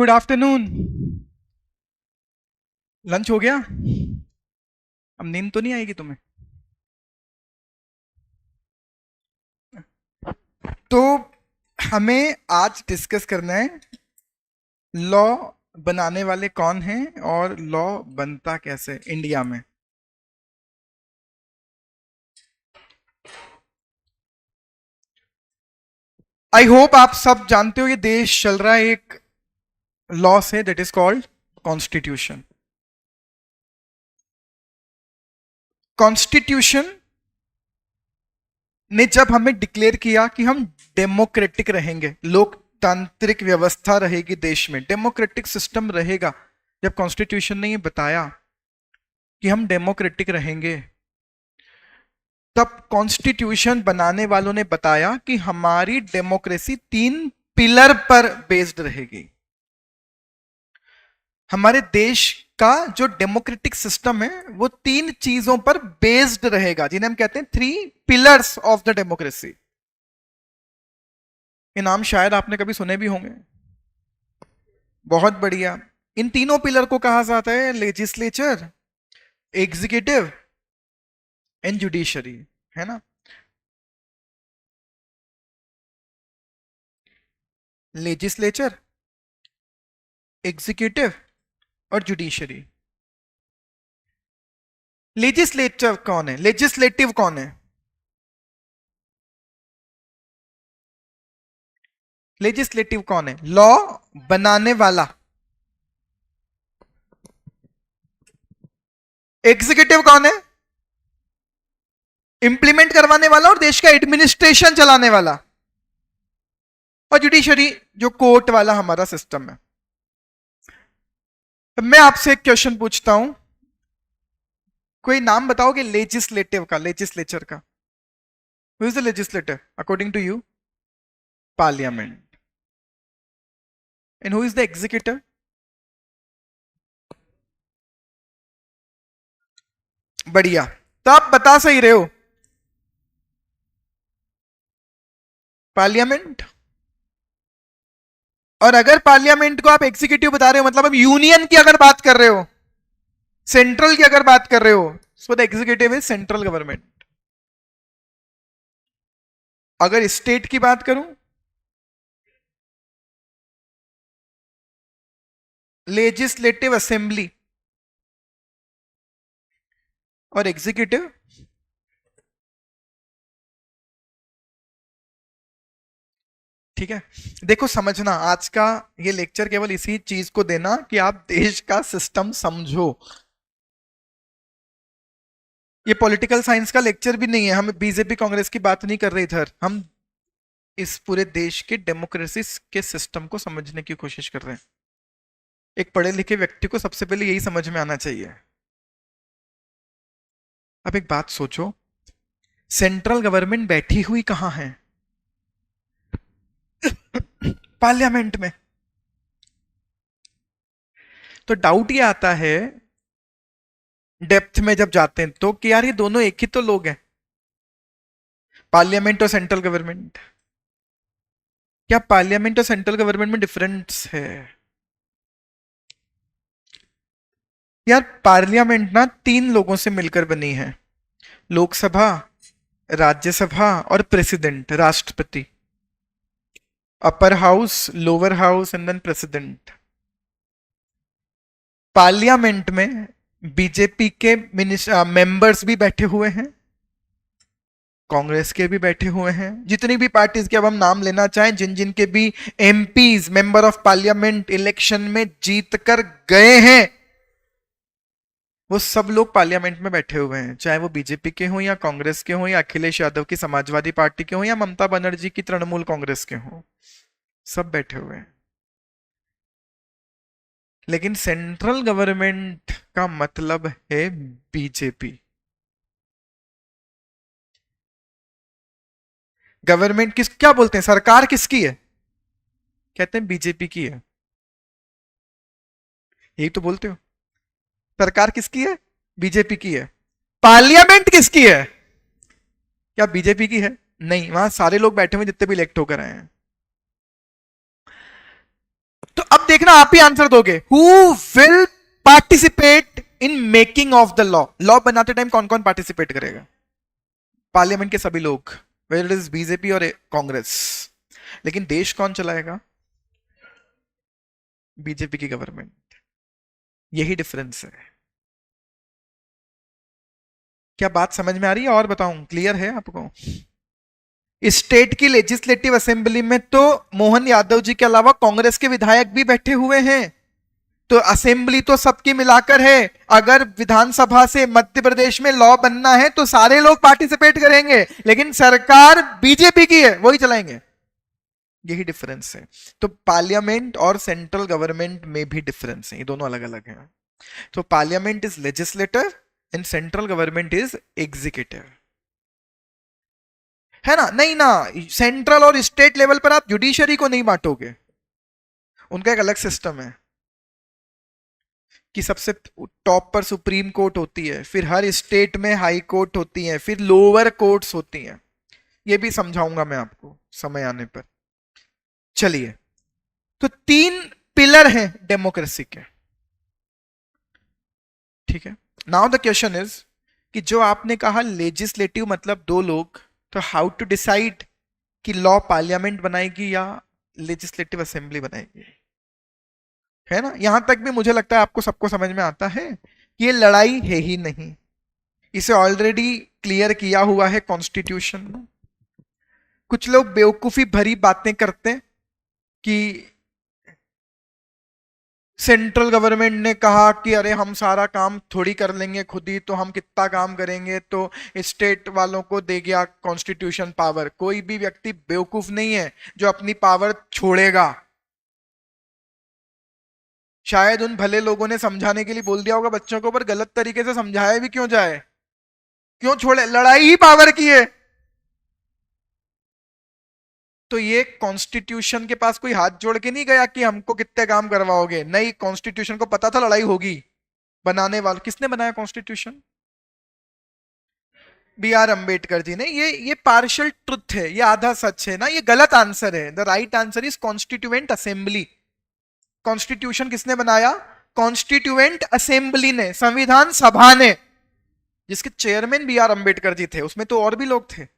Good afternoon. Lunch हो गया? अब नींद तो नहीं आएगी तुम्हें? तो हमें आज डिस्कस करना है लॉ बनाने वाले कौन हैं और लॉ बनता कैसे इंडिया में। आई होप आप सब जानते हो ये देश चल रहा है एक लॉ से, that is called constitution. Constitution ने जब हमें डिक्लेयर किया कि हम डेमोक्रेटिक रहेंगे, लोकतांत्रिक व्यवस्था रहेगी देश में, डेमोक्रेटिक सिस्टम रहेगा, जब कॉन्स्टिट्यूशन ने ये बताया कि हम डेमोक्रेटिक रहेंगे, तब कॉन्स्टिट्यूशन बनाने वालों ने बताया कि हमारी डेमोक्रेसी 3 पिलर पर बेस्ड रहेगी। हमारे देश का जो डेमोक्रेटिक सिस्टम है वो 3 चीजों पर बेस्ड रहेगा, जिन्हें हम कहते हैं 3 पिलर्स ऑफ द डेमोक्रेसी। ये नाम शायद आपने कभी सुने भी होंगे। बहुत बढ़िया। इन तीनों पिलर को कहा जाता है लेजिस्लेचर, एग्जीक्यूटिव एंड जुडिशरी, है ना। लेजिस्लेचर, एग्जीक्यूटिव और जुडिशरी। लेजिस्लेचर कौन है? लेजिस्लेटिव कौन है? लेजिस्लेटिव कौन है? लॉ बनाने वाला। एग्जीक्यूटिव कौन है? इंप्लीमेंट करवाने वाला और देश का एडमिनिस्ट्रेशन चलाने वाला। और जुडिशरी जो कोर्ट वाला हमारा सिस्टम है। तो मैं आपसे एक क्वेश्चन पूछता हूं, कोई नाम बताओगे लेजिस्लेटिव का, लेजिस्लेचर का? Who is the legislator according to you? Parliament. And who is the executive? बढ़िया, तो आप बता सही रहे हो, पार्लियामेंट। और अगर पार्लियामेंट को आप एग्जीक्यूटिव बता रहे हो, मतलब अब यूनियन की अगर बात कर रहे हो, सेंट्रल की अगर बात कर रहे हो, so the executive is central government. अगर स्टेट की बात करूं, लेजिस्लेटिव असेंबली। और एग्जीक्यूटिव ठीक है। देखो समझना, आज का ये लेक्चर केवल इसी चीज को देना कि आप देश का सिस्टम समझो। ये पॉलिटिकल साइंस का लेक्चर भी नहीं है, हम बीजेपी कांग्रेस की बात नहीं कर रहे इधर, हम इस पूरे देश के डेमोक्रेसी के सिस्टम को समझने की कोशिश कर रहे हैं। एक पढ़े लिखे व्यक्ति को सबसे पहले यही समझ में आना चाहिए। अब एक बात सोचो, सेंट्रल गवर्नमेंट बैठी हुई कहां है? पार्लियामेंट में। तो डाउट ये आता है डेप्थ में जब जाते हैं तो कि यार ये दोनों एक ही तो लोग हैं, पार्लियामेंट और सेंट्रल गवर्नमेंट। क्या पार्लियामेंट और सेंट्रल गवर्नमेंट में डिफरेंस है? यार पार्लियामेंट ना 3 लोगों से मिलकर बनी है, लोकसभा, राज्यसभा और प्रेसिडेंट, राष्ट्रपति। Upper house, lower house and then president. Parliament में बीजेपी के मेंबर्स भी बैठे हुए हैं, कांग्रेस के भी बैठे हुए हैं, जितनी भी पार्टीज के अब हम नाम लेना चाहें, जिन जिन के भी MPs, member of parliament, election में जीत कर गए हैं, वो सब लोग पार्लियामेंट में बैठे हुए हैं, चाहे वो बीजेपी के हों या कांग्रेस के हों या अखिलेश यादव की समाजवादी पार्टी के हों या ममता बनर्जी की तृणमूल कांग्रेस के हों, सब बैठे हुए हैं। लेकिन सेंट्रल गवर्नमेंट का मतलब है बीजेपी। गवर्नमेंट किस क्या बोलते हैं, सरकार किसकी है? कहते हैं बीजेपी की है। यही तो बोलते हो, सरकार किसकी है? बीजेपी की है। पार्लियामेंट किसकी है? क्या बीजेपी की है? नहीं, वहां सारे लोग बैठे हुए जितने भी इलेक्ट होकर आए हैं। तो अब देखना आप ही आंसर दोगे, who will participate in making of the law. Law बनाते टाइम कौन कौन पार्टिसिपेट करेगा? पार्लियामेंट के सभी लोग, वेदर इट इज बीजेपी और कांग्रेस। लेकिन देश कौन चलाएगा? बीजेपी की गवर्नमेंट। यही डिफरेंस है। क्या बात समझ में आ रही है और बताऊं, क्लियर है आपको? स्टेट की लेजिस्लेटिव असेंबली में तो मोहन यादव जी के अलावा कांग्रेस के विधायक भी बैठे हुए हैं। तो असेंबली तो सबकी मिलाकर है। अगर विधानसभा से मध्य प्रदेश में लॉ बनना है तो सारे लोग पार्टिसिपेट करेंगे, लेकिन सरकार बीजेपी की है, वही चलाएंगे। यही डिफरेंस है। तो पार्लियामेंट और सेंट्रल गवर्नमेंट में भी डिफरेंस है, ये दोनों अलग अलग हैं। तो parliament is legislator and central government is executive, है ना? नहीं ना, सेंट्रल और स्टेट लेवल पर आप जुडिशरी को नहीं बांटोगे, उनका एक अलग सिस्टम है कि सबसे टॉप पर सुप्रीम कोर्ट होती है, फिर हर स्टेट में हाई कोर्ट होती है, फिर लोअर कोर्ट्स होती हैं। ये भी समझाऊंगा मैं आपको समय आने पर। चलिए, तो 3 पिलर हैं डेमोक्रेसी के, ठीक है। नाउ द क्वेश्चन इज कि जो आपने कहा लेजिस्लेटिव मतलब 2 लोग, तो हाउ टू डिसाइड कि लॉ पार्लियामेंट बनाएगी या लेजिस्लेटिव असेंबली बनाएगी, है ना? यहां तक भी मुझे लगता है आपको सबको समझ में आता है कि ये लड़ाई है ही नहीं, इसे ऑलरेडी क्लियर किया हुआ है कॉन्स्टिट्यूशन में। कुछ लोग बेवकूफी भरी बातें करते हैं कि सेंट्रल गवर्नमेंट ने कहा कि अरे हम सारा काम थोड़ी कर लेंगे खुद ही, तो हम कितना काम करेंगे, तो स्टेट वालों को दे गया कॉन्स्टिट्यूशन पावर। कोई भी व्यक्ति बेवकूफ नहीं है जो अपनी पावर छोड़ेगा। शायद उन भले लोगों ने समझाने के लिए बोल दिया होगा बच्चों को, पर गलत तरीके से समझाया भी क्यों जाए? क्यों छोड़े? लड़ाई ही पावर की है। तो ये कॉन्स्टिट्यूशन के पास कोई हाथ जोड़ के नहीं गया कि हमको कितने काम करवाओगे, नहीं, कॉन्स्टिट्यूशन को पता था लड़ाई होगी। बनाने वाले किसने बनाया constitution? B are Ambedkar ji ने। ये पार्शियल ट्रुथ है, ये आधा सच है ना, ये गलत आंसर है। The right answer is constituent assembly. Constitution किसने बनाया? कॉन्स्टिट्यूएंट असेंबली ने, संविधान सभा ने, जिसके chairman B are Ambedkar ji थे, उसमें तो और भी लोग थे।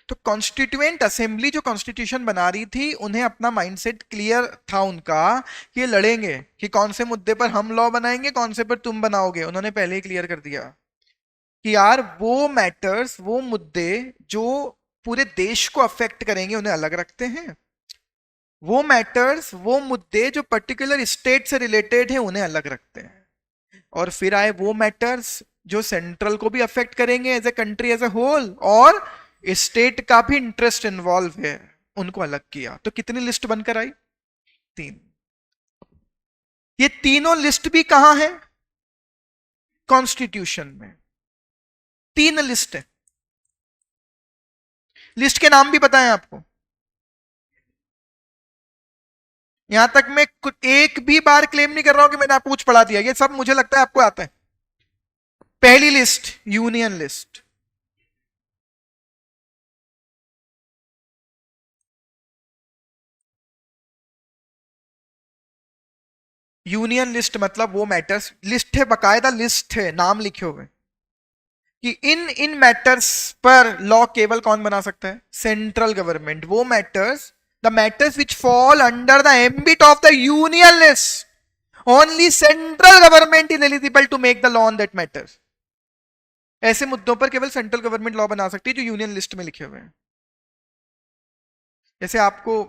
तो कॉन्स्टिट्यूएंट असेंबली जो कॉन्स्टिट्यूशन बना रही थी, उन्हें अपना माइंडसेट क्लियर था उनका कि ये लड़ेंगे कि कौन से मुद्दे पर हम लॉ बनाएंगे, कौन से पर तुम बनाओगे। उन्होंने पहले ही क्लियर कर दिया कि यार वो मैटर्स, वो मुद्दे जो पूरे देश को अफेक्ट करेंगे उन्हें अलग रखते हैं, वो मैटर्स, वो मुद्दे जो पर्टिकुलर स्टेट से रिलेटेड है उन्हें अलग रखते हैं, और फिर आए वो मैटर्स जो सेंट्रल को भी अफेक्ट करेंगे as a country as a whole, और स्टेट का भी इंटरेस्ट इन्वॉल्व है, उनको अलग किया। तो कितनी लिस्ट बनकर आई? 3। ये तीनों लिस्ट भी कहां है? कॉन्स्टिट्यूशन में 3 लिस्ट है। लिस्ट के नाम भी बताएं आपको। यहां तक मैं एक भी बार क्लेम नहीं कर रहा हूं कि मैंने आपको कुछ पढ़ा दिया, ये सब मुझे लगता है आपको आता है। पहली list union list, union list मतलब वो मैटर्स, लिस्ट है, बकायदा लिस्ट है, नाम लिखे हुए कि इन इन मैटर्स पर लॉ केवल कौन बना सकता है? Central government. वो matters, the matters which fall under the ambit of the union list, only central government is eligible to make the law on that matters. ऐसे मुद्दों पर केवल सेंट्रल गवर्नमेंट लॉ बना सकती है जो यूनियन लिस्ट में लिखे हुए हैं। जैसे आपको,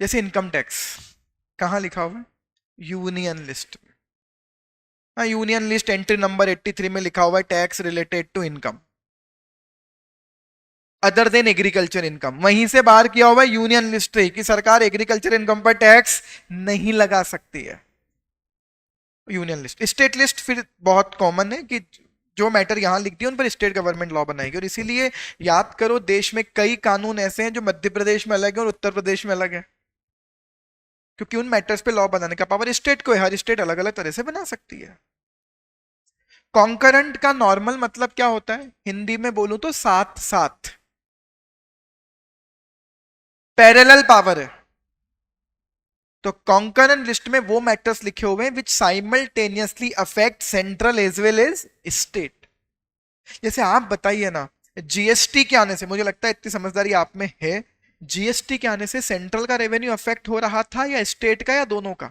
जैसे इनकम टैक्स कहां लिखा हुआ है? यूनियन लिस्ट में। हाँ, यूनियन लिस्ट एंट्री नंबर 83 में लिखा हुआ है tax related to income other than agriculture income. वहीं से बाहर किया हुआ है यूनियन लिस्ट कि सरकार एग्रीकल्चर इनकम पर टैक्स नहीं लगा सकती है। Union list. स्टेट लिस्ट फिर बहुत कॉमन है कि जो मैटर यहां लिख दिया उन पर स्टेट गवर्नमेंट लॉ बनाएगी, और इसीलिए याद करो देश में कई कानून ऐसे हैं जो मध्य प्रदेश में अलग है और उत्तर प्रदेश में अलग है, क्योंकि उन मैटर्स पे लॉ बनाने का पावर स्टेट को है। हर स्टेट अलग अलग तरह से बना सकती है। कॉन्करेंट का नॉर्मल मतलब क्या होता है? हिंदी में बोलूं तो साथ साथ। पैरेलल पावर है। तो कॉन्करेंट लिस्ट में वो मैटर्स लिखे हुए हैं which simultaneously affect central as well as state. जैसे आप बताइए ना, जीएसटी के आने से, मुझे लगता है इतनी समझदारी आप में है, जीएसटी के आने से सेंट्रल का रेवेन्यू अफेक्ट हो रहा था या स्टेट का या दोनों का?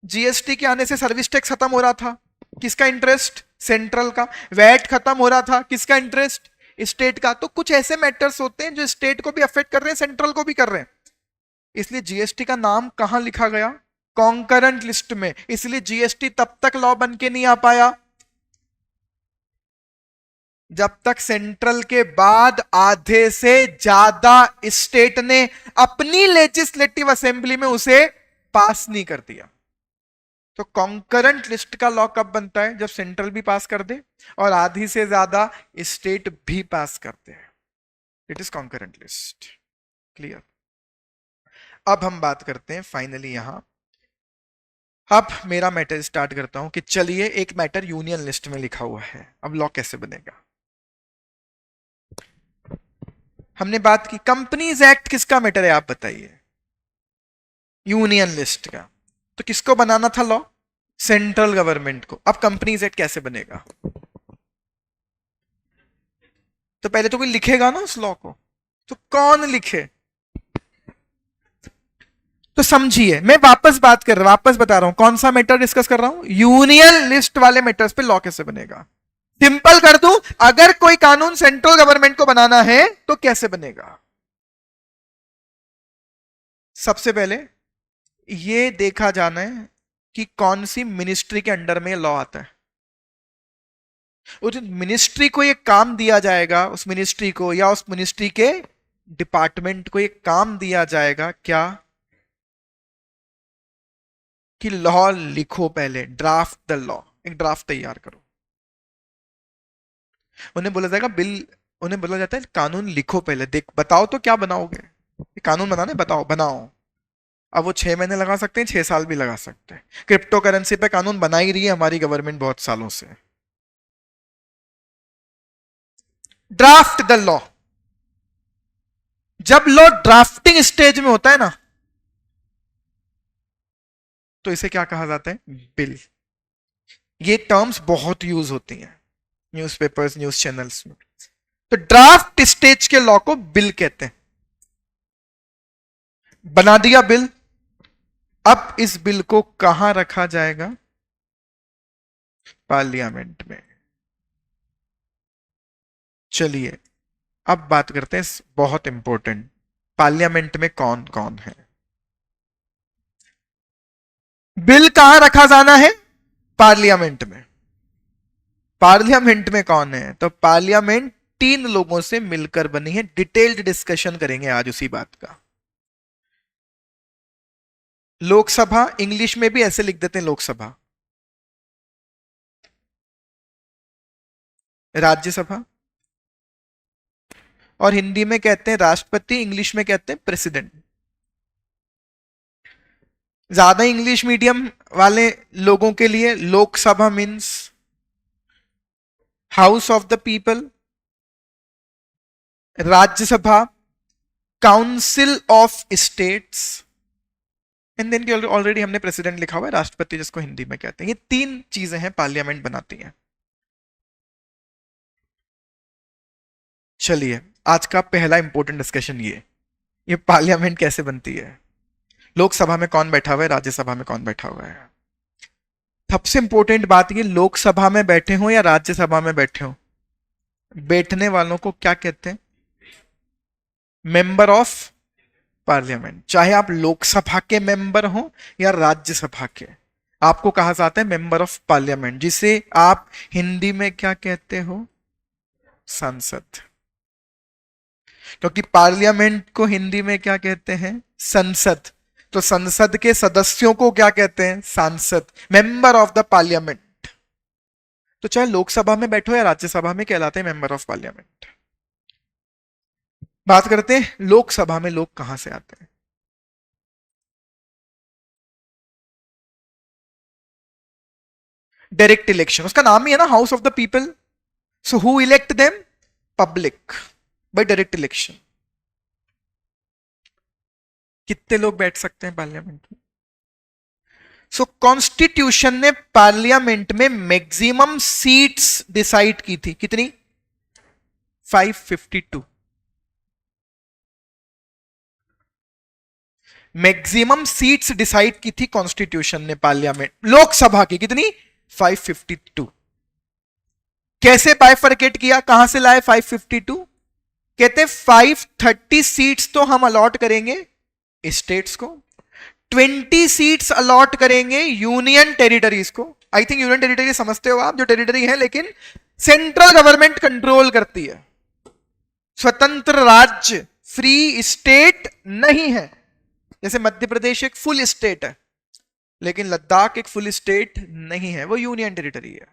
जीएसटी के आने से सर्विस टैक्स खत्म हो रहा था, किसका इंटरेस्ट? सेंट्रल का। वैट खत्म हो रहा था, किसका इंटरेस्ट? स्टेट का। तो कुछ ऐसे मैटर्स होते हैं जो स्टेट को भी अफेक्ट कर रहे हैं, सेंट्रल को भी कर रहे हैं, इसलिए जीएसटी का नाम कहां लिखा गया? कॉन्करेंट लिस्ट में। इसलिए जीएसटी तब तक लॉ बन के नहीं आ पाया जब तक सेंट्रल के बाद आधे से ज्यादा स्टेट ने अपनी लेजिस्लेटिव असेंबली में उसे पास नहीं कर दिया। तो कॉन्करेंट लिस्ट का लॉ कब बनता है? जब सेंट्रल भी पास कर दे और आधी से ज्यादा स्टेट भी पास करते हैं। It is concurrent list. Clear? अब हम बात करते हैं फाइनली यहां, अब मेरा मैटर स्टार्ट करता हूं कि चलिए एक मैटर यूनियन लिस्ट में लिखा हुआ है, अब लॉ कैसे बनेगा? हमने बात की कंपनीज एक्ट किसका मैटर है, आप बताइए? यूनियन लिस्ट का। तो किसको बनाना था लॉ? सेंट्रल गवर्नमेंट को। अब कंपनीज एक्ट कैसे बनेगा? तो पहले तो कोई लिखेगा ना उस लॉ को, तो कौन लिखे? तो समझिए, मैं वापस बता रहा हूं कौन सा मैटर डिस्कस कर रहा हूं, यूनियन लिस्ट वाले मैटर्स पे लॉ कैसे बनेगा। सिंपल कर दूं, अगर कोई कानून सेंट्रल गवर्नमेंट को बनाना है तो कैसे बनेगा? सबसे पहले ये देखा जाना है कि कौन सी मिनिस्ट्री के अंडर में लॉ आता है। उस मिनिस्ट्री को ये काम दिया जाएगा, उस मिनिस्ट्री को या उस मिनिस्ट्री के डिपार्टमेंट को ये काम दिया जाएगा क्या, कि लॉ लिखो, पहले ड्राफ्ट द लॉ, एक ड्राफ्ट तैयार करो। उन्हें बोला जाएगा बिल, उन्हें बोला जाता है कानून लिखो पहले, देख बताओ तो क्या बनाओगे, कानून बनाने, बताओ बनाओ। अब वो 6 महीने लगा सकते हैं, 6 साल भी लगा सकते हैं। क्रिप्टो करेंसी पे कानून बना ही रही है हमारी गवर्नमेंट बहुत सालों से। Draft the law. जब लॉ ड्राफ्टिंग स्टेज में होता है ना, तो इसे क्या कहा जाता है? बिल। ये टर्म्स बहुत यूज होती हैं न्यूज़पेपर्स, न्यूज चैनल्स में। तो ड्राफ्ट स्टेज के लॉ को बिल कहते हैं। बना दिया बिल, अब इस बिल को कहां रखा जाएगा? पार्लियामेंट में। चलिए अब बात करते हैं बहुत इंपॉर्टेंट, पार्लियामेंट में कौन कौन है। बिल कहां रखा जाना है? पार्लियामेंट में। पार्लियामेंट में कौन है? तो पार्लियामेंट 3 लोगों से मिलकर बनी है। डिटेल्ड डिस्कशन करेंगे आज उसी बात का। लोकसभा, इंग्लिश में भी ऐसे लिख देते हैं लोकसभा। राज्यसभा, और हिंदी में कहते हैं राष्ट्रपति, इंग्लिश में कहते हैं प्रेसिडेंट। ज्यादा इंग्लिश मीडियम वाले लोगों के लिए Lok Sabha means house of the people, Rajya Sabha council of states, and then already हमने प्रेसिडेंट लिखा हुआ है, राष्ट्रपति जिसको हिंदी में कहते हैं। ये 3 चीजें हैं पार्लियामेंट बनाती हैं। चलिए आज का पहला इंपॉर्टेंट डिस्कशन ये पार्लियामेंट कैसे बनती है, लोकसभा में कौन बैठा हुआ है, राज्यसभा में कौन बैठा हुआ है। सबसे इंपॉर्टेंट बात ये, लोकसभा में बैठे हो या राज्यसभा में बैठे हो, बैठने वालों को क्या कहते हैं? Member of parliament. चाहे आप लोकसभा के मेंबर हो या राज्यसभा के, आपको कहा जाता है मेंबर ऑफ पार्लियामेंट, जिसे आप हिंदी में क्या कहते हो? सांसद। क्योंकि पार्लियामेंट को हिंदी में क्या कहते हैं? संसद। तो संसद के सदस्यों को क्या कहते हैं? सांसद, मेंबर ऑफ द पार्लियामेंट। तो चाहे लोकसभा में बैठो या राज्यसभा में, कहलाते हैं मेंबर ऑफ पार्लियामेंट। बात करते हैं लोकसभा में लोग कहां से आते हैं। डायरेक्ट इलेक्शन, उसका नाम ही है ना, house of the people. So who elect them? Public, by direct election. कितने लोग बैठ सकते हैं पार्लियामेंट में? सो कॉन्स्टिट्यूशन ने पार्लियामेंट में मैक्सिमम सीट्स डिसाइड की थी, कितनी? 552। मैक्सिमम सीट्स डिसाइड की थी कॉन्स्टिट्यूशन ने पार्लियामेंट, लोकसभा की कितनी? 552। कैसे बाइफरकेट किया, कहां से लाए 552? कहते 530 सीट्स तो हम अलॉट करेंगे स्टेट्स को, 20 सीट्स अलॉट करेंगे यूनियन टेरिटरीज को। आई थिंक यूनियन टेरिटरी समझते हो आप, जो टेरिटरी है लेकिन सेंट्रल गवर्नमेंट कंट्रोल करती है, स्वतंत्र राज्य, फ्री स्टेट नहीं है। जैसे मध्य प्रदेश एक फुल स्टेट है, लेकिन लद्दाख एक फुल स्टेट नहीं है, वो यूनियन टेरिटरी है,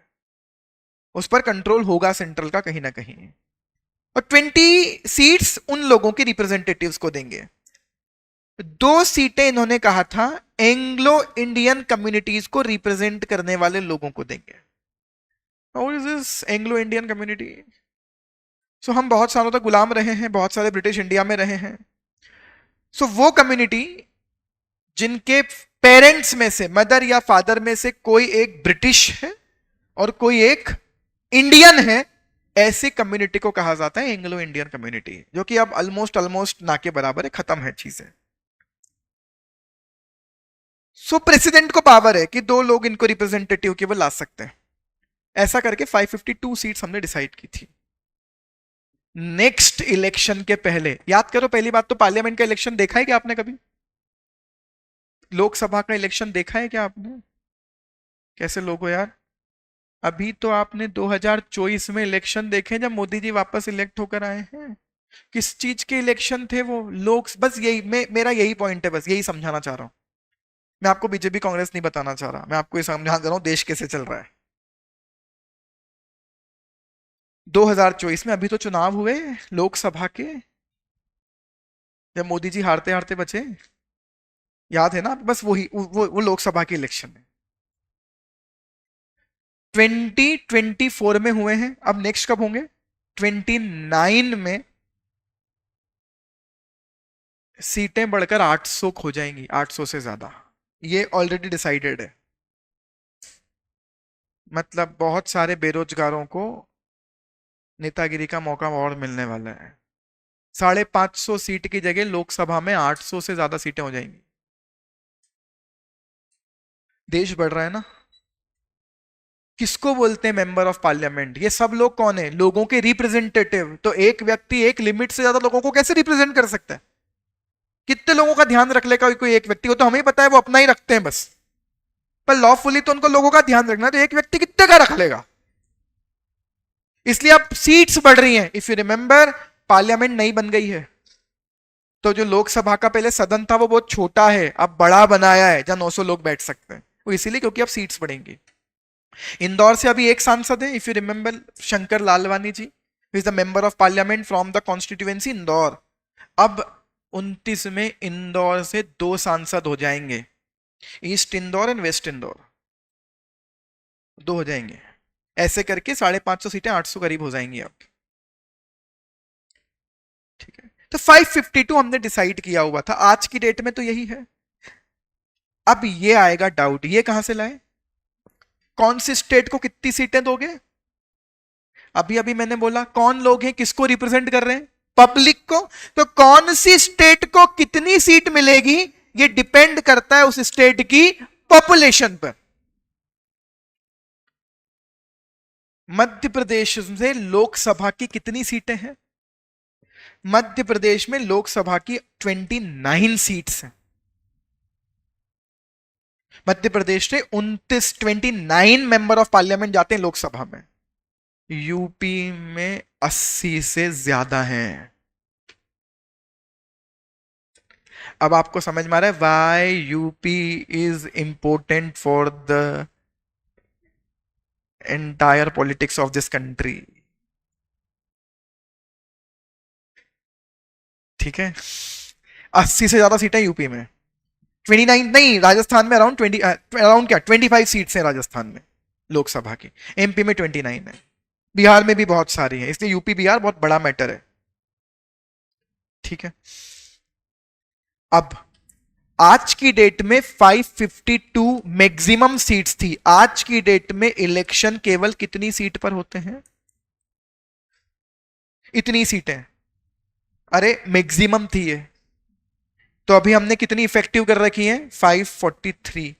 उस पर कंट्रोल होगा सेंट्रल का कहीं ना कहीं। और 20 सीट्स उन लोगों के रिप्रेजेंटेटिव्स को देंगे। 2 सीटें इन्होंने कहा था एंग्लो इंडियन कम्युनिटीज को रिप्रेजेंट करने वाले लोगों को देंगे। How is this Anglo Indian community? So हम बहुत सालों तक गुलाम रहे हैं, बहुत सारे ब्रिटिश इंडिया में रहे हैं। सो वो कम्युनिटी जिनके पेरेंट्स में से, मदर या फादर में से कोई एक ब्रिटिश है और कोई एक इंडियन है, ऐसी कम्युनिटी को कहा जाता है एंग्लो इंडियन कम्युनिटी, जो कि अब ऑलमोस्ट ना के बराबर है, खत्म है चीजें। सो प्रेसिडेंट को पावर है कि 2 लोग इनको रिप्रेजेंटेटिव केवल ला सकते हैं। ऐसा करके 552 सीट्स हमने डिसाइड की थी। नेक्स्ट इलेक्शन के पहले, याद करो पहली बात तो पार्लियामेंट का इलेक्शन देखा है क्या आपने कभी? लोकसभा का इलेक्शन देखा है क्या आपने? कैसे लोग हो यार, अभी तो आपने 2024 में इलेक्शन देखे जब मोदी जी वापस इलेक्ट होकर आए हैं। किस चीज के इलेक्शन थे वो? लोग, बस यही मेरा यही पॉइंट है, बस यही समझाना चाह रहा हूं मैं आपको। बीजेपी कांग्रेस नहीं बताना चाह रहा, मैं आपको ये समझाना चाह रहा हूं देश कैसे चल रहा है। 2024 में अभी तो चुनाव हुए लोकसभा के, जब मोदी जी हारते हारते बचे, याद है ना? बस वही वो लोकसभा के इलेक्शन है 2024 में हुए हैं। अब नेक्स्ट कब होंगे? 29 में सीटें बढ़कर 800 हो जाएंगी, 800 से ज्यादा, ये ऑलरेडी डिसाइडेड है। मतलब बहुत सारे बेरोजगारों को नेतागिरी का मौका और मिलने वाला है। 550 सीट की जगह लोकसभा में 800 से ज्यादा सीटें हो जाएंगी। देश बढ़ रहा है ना। किसको बोलते हैं मेंबर ऑफ पार्लियामेंट? ये सब लोग कौन है? लोगों के रिप्रेजेंटेटिव। तो एक व्यक्ति एक लिमिट से ज्यादा लोगों को कैसे रिप्रेजेंट कर सकता है? कितने लोगों का ध्यान रख लेगा कोई एक व्यक्ति? को तो हमें पता है वो अपना ही रखते हैं बस, पर लॉफुली तो उनको लोगों का ध्यान रखना, तो एक व्यक्ति कितने का रख लेगा? इसलिए अब सीट्स बढ़ रही हैं। इफ यू रिमेंबर, पार्लियामेंट नई बन गई है, तो जो लोकसभा का पहले सदन था वो बहुत छोटा है, अब बड़ा बनाया है जहां 900 लोग बैठ सकते हैं। वो इसीलिए क्योंकि अब सीट्स बढ़ेंगी। इंदौर से अभी एक सांसद है, if you remember, Shankar Lalwani ji, is the member of parliament from the constituency Indore. अब 29 में इंदौर से 2 सांसद हो जाएंगे, east Indore and west Indore, 2 हो जाएंगे। ऐसे करके 550 सीटें 800 करीब हो जाएंगी अब। ठीक है, तो 552 हमने डिसाइड किया हुआ था, आज की डेट में तो यही है। अब ये आएगा डाउट, ये कहां से लाए? कौन सी स्टेट को कितनी सीटें दोगे? अभी अभी मैंने बोला कौन लोग हैं, किसको रिप्रेजेंट कर रहे हैं? पब्लिक को। तो कौन सी स्टेट को कितनी सीट मिलेगी ये डिपेंड करता है उस स्टेट की पॉपुलेशन पर। मध्य प्रदेश में लोकसभा की कितनी सीटें हैं? मध्य प्रदेश में लोकसभा की 29 सीट्स हैं। मध्य प्रदेश से 29 मेंबर ऑफ पार्लियामेंट जाते हैं लोकसभा में। यूपी में 80 से ज्यादा हैं। अब आपको समझ में आ रहा है why UP is important for the entire politics of this country. ठीक है, 80 से ज्यादा सीटें यूपी में, 29 नहीं, राजस्थान में अराउंड 20, अराउंड क्या 25 सीट्स हैं राजस्थान में लोकसभा की, एमपी में 29 है, बिहार में भी बहुत सारी है, इसलिए यूपी बिहार बहुत बड़ा मैटर है। ठीक है, अब आज की डेट में 552 मैक्सिमम सीट्स थी। आज की डेट में इलेक्शन केवल कितनी सीट पर होते हैं? इतनी सीटें। अरे मैक्सिमम थी ये, तो अभी हमने कितनी इफेक्टिव कर रखी है? 543।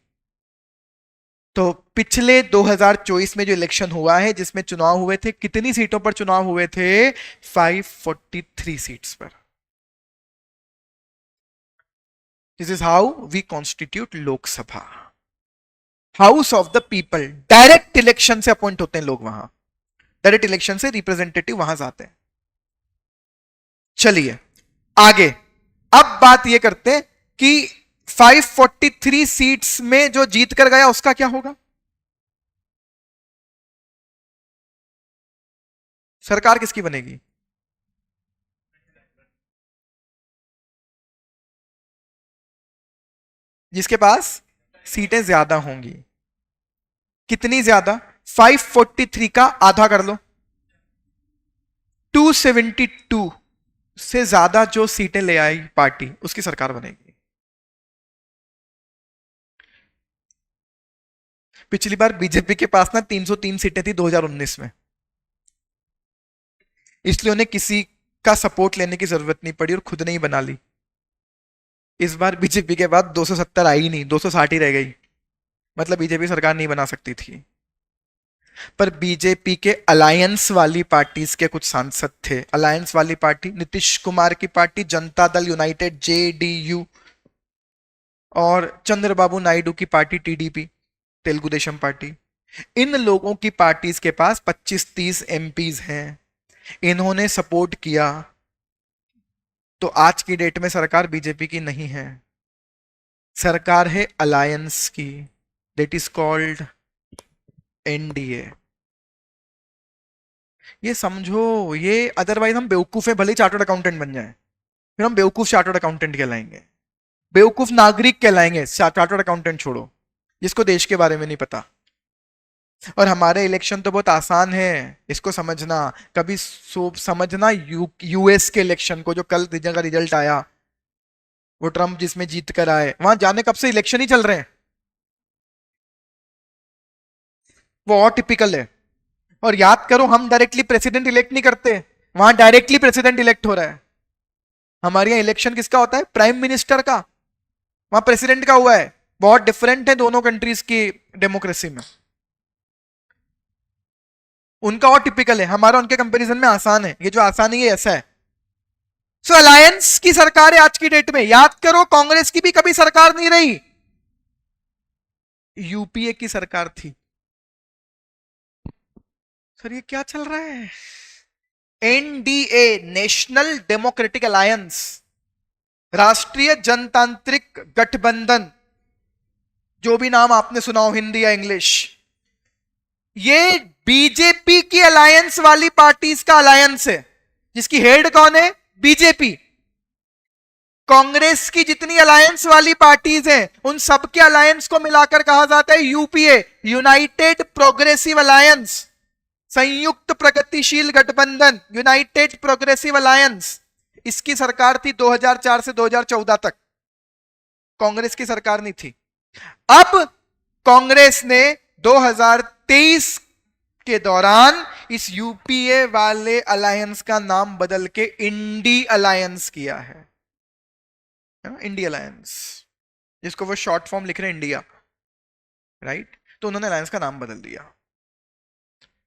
तो पिछले 2024 में जो इलेक्शन हुआ है, जिसमें चुनाव हुए थे, कितनी सीटों पर चुनाव हुए थे? 543 सीट्स पर। This is how we constitute Lok Sabha, house of the people. Direct election से अपॉइंट होते हैं लोग वहां, डायरेक्ट इलेक्शन से रिप्रेजेंटेटिव वहां जाते हैं। चलिए आगे, अब बात यह करते हैं कि 543 सीट्स में जो जीत कर गया उसका क्या होगा? सरकार किसकी बनेगी? जिसके पास सीटें ज्यादा होंगी। कितनी ज्यादा? 543 का आधा कर लो, 272 से ज्यादा जो सीटें ले आई पार्टी, उसकी सरकार बनेगी। पिछली बार बीजेपी के पास ना 303 सीटें थी 2019 में, इसलिए उन्हें किसी का सपोर्ट लेने की जरूरत नहीं पड़ी और खुद ने ही बना ली। इस बार बीजेपी के बाद 270 आई नहीं, 260 ही रह गई, मतलब बीजेपी सरकार नहीं बना सकती थी। पर बीजेपी के अलायंस वाली पार्टीज के कुछ सांसद थे। अलायंस वाली पार्टी, नीतीश कुमार की party Janata Dal United JDU, और चंद्रबाबू नायडू की party TDP Telugu Desam party. इन लोगों की पार्टीज के पास 25-30 एमपीज हैं, इन्होंने सपोर्ट किया। तो आज की डेट में सरकार बीजेपी की नहीं है, सरकार है अलायंस की, दैट इज कॉल्ड एनडीए। ये समझो, ये अदरवाइज हम बेवकूफ है, भले ही चार्टर्ड अकाउंटेंट बन जाए, फिर हम बेवकूफ चार्टर्ड अकाउंटेंट कहलाएंगे, बेवकूफ नागरिक कहलाएंगे, चार्टर्ड अकाउंटेंट छोड़ो, जिसको देश के बारे में नहीं पता। और हमारे इलेक्शन तो बहुत आसान है, इसको समझना। कभी समझना यूएस के इलेक्शन को, जो कल का रिजल्ट आया, वो ट्रम्प जिसमें जीत कर आए, वहां जाने कब से इलेक्शन ही चल रहे हैं, वो और टिपिकल है। और याद करो, हम डायरेक्टली प्रेसिडेंट इलेक्ट नहीं करते, वहां डायरेक्टली प्रेसिडेंट इलेक्ट हो रहा है। हमारे यहाँ इलेक्शन किसका होता है? प्राइम मिनिस्टर का, वहां प्रेसिडेंट का हुआ है। बहुत डिफरेंट है दोनों कंट्रीज की डेमोक्रेसी में, उनका और टिपिकल है, हमारा उनके कंपैरिजन में आसान है। ये जो आसान है ये ऐसा है। सो अलायंस की सरकार है आज की डेट में। याद करो, कांग्रेस की भी कभी सरकार नहीं रही, यूपीए की सरकार थी। सर ये क्या चल रहा है? एनडीए, नेशनल डेमोक्रेटिक अलायंस, राष्ट्रीय जनतांत्रिक गठबंधन, जो भी नाम आपने सुना हो हिंदी या इंग्लिश, ये बीजेपी की अलायंस वाली पार्टीज का अलायंस है, जिसकी हेड कौन है? बीजेपी। कांग्रेस की जितनी अलायंस वाली पार्टीज हैं, उन सबके अलायंस को मिलाकर कहा जाता है यूपीए, यूनाइटेड प्रोग्रेसिव अलायंस, संयुक्त प्रगतिशील गठबंधन, यूनाइटेड प्रोग्रेसिव अलायंस। इसकी सरकार थी 2004 से 2014 तक, कांग्रेस की सरकार नहीं थी। अब कांग्रेस ने 2023 के दौरान इस यूपीए वाले अलायंस का नाम बदल के इंडी अलायंस किया है ना, इंडी अलायंस, जिसको वो शॉर्ट फॉर्म लिख रहे हैं इंडिया, राइट? तो उन्होंने अलायंस का नाम बदल दिया,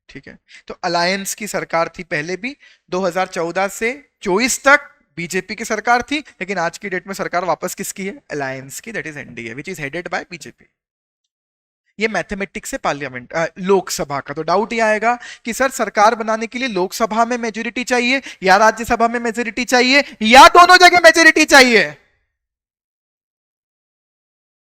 ठीक है। तो अलायंस की सरकार थी पहले भी, 2014 से 24 तक बीजेपी की सरकार थी, लेकिन आज की डेट में सरकार वापस किसकी है? अलायंस की, that is NDA, which is headed by BJP. ये मैथमेटिक्स है पार्लियामेंट, लोकसभा का। तो डाउट ये आएगा कि सर सरकार बनाने के लिए लोकसभा में मेजोरिटी चाहिए या राज्यसभा में मेजोरिटी चाहिए या दोनों जगह मेजोरिटी चाहिए?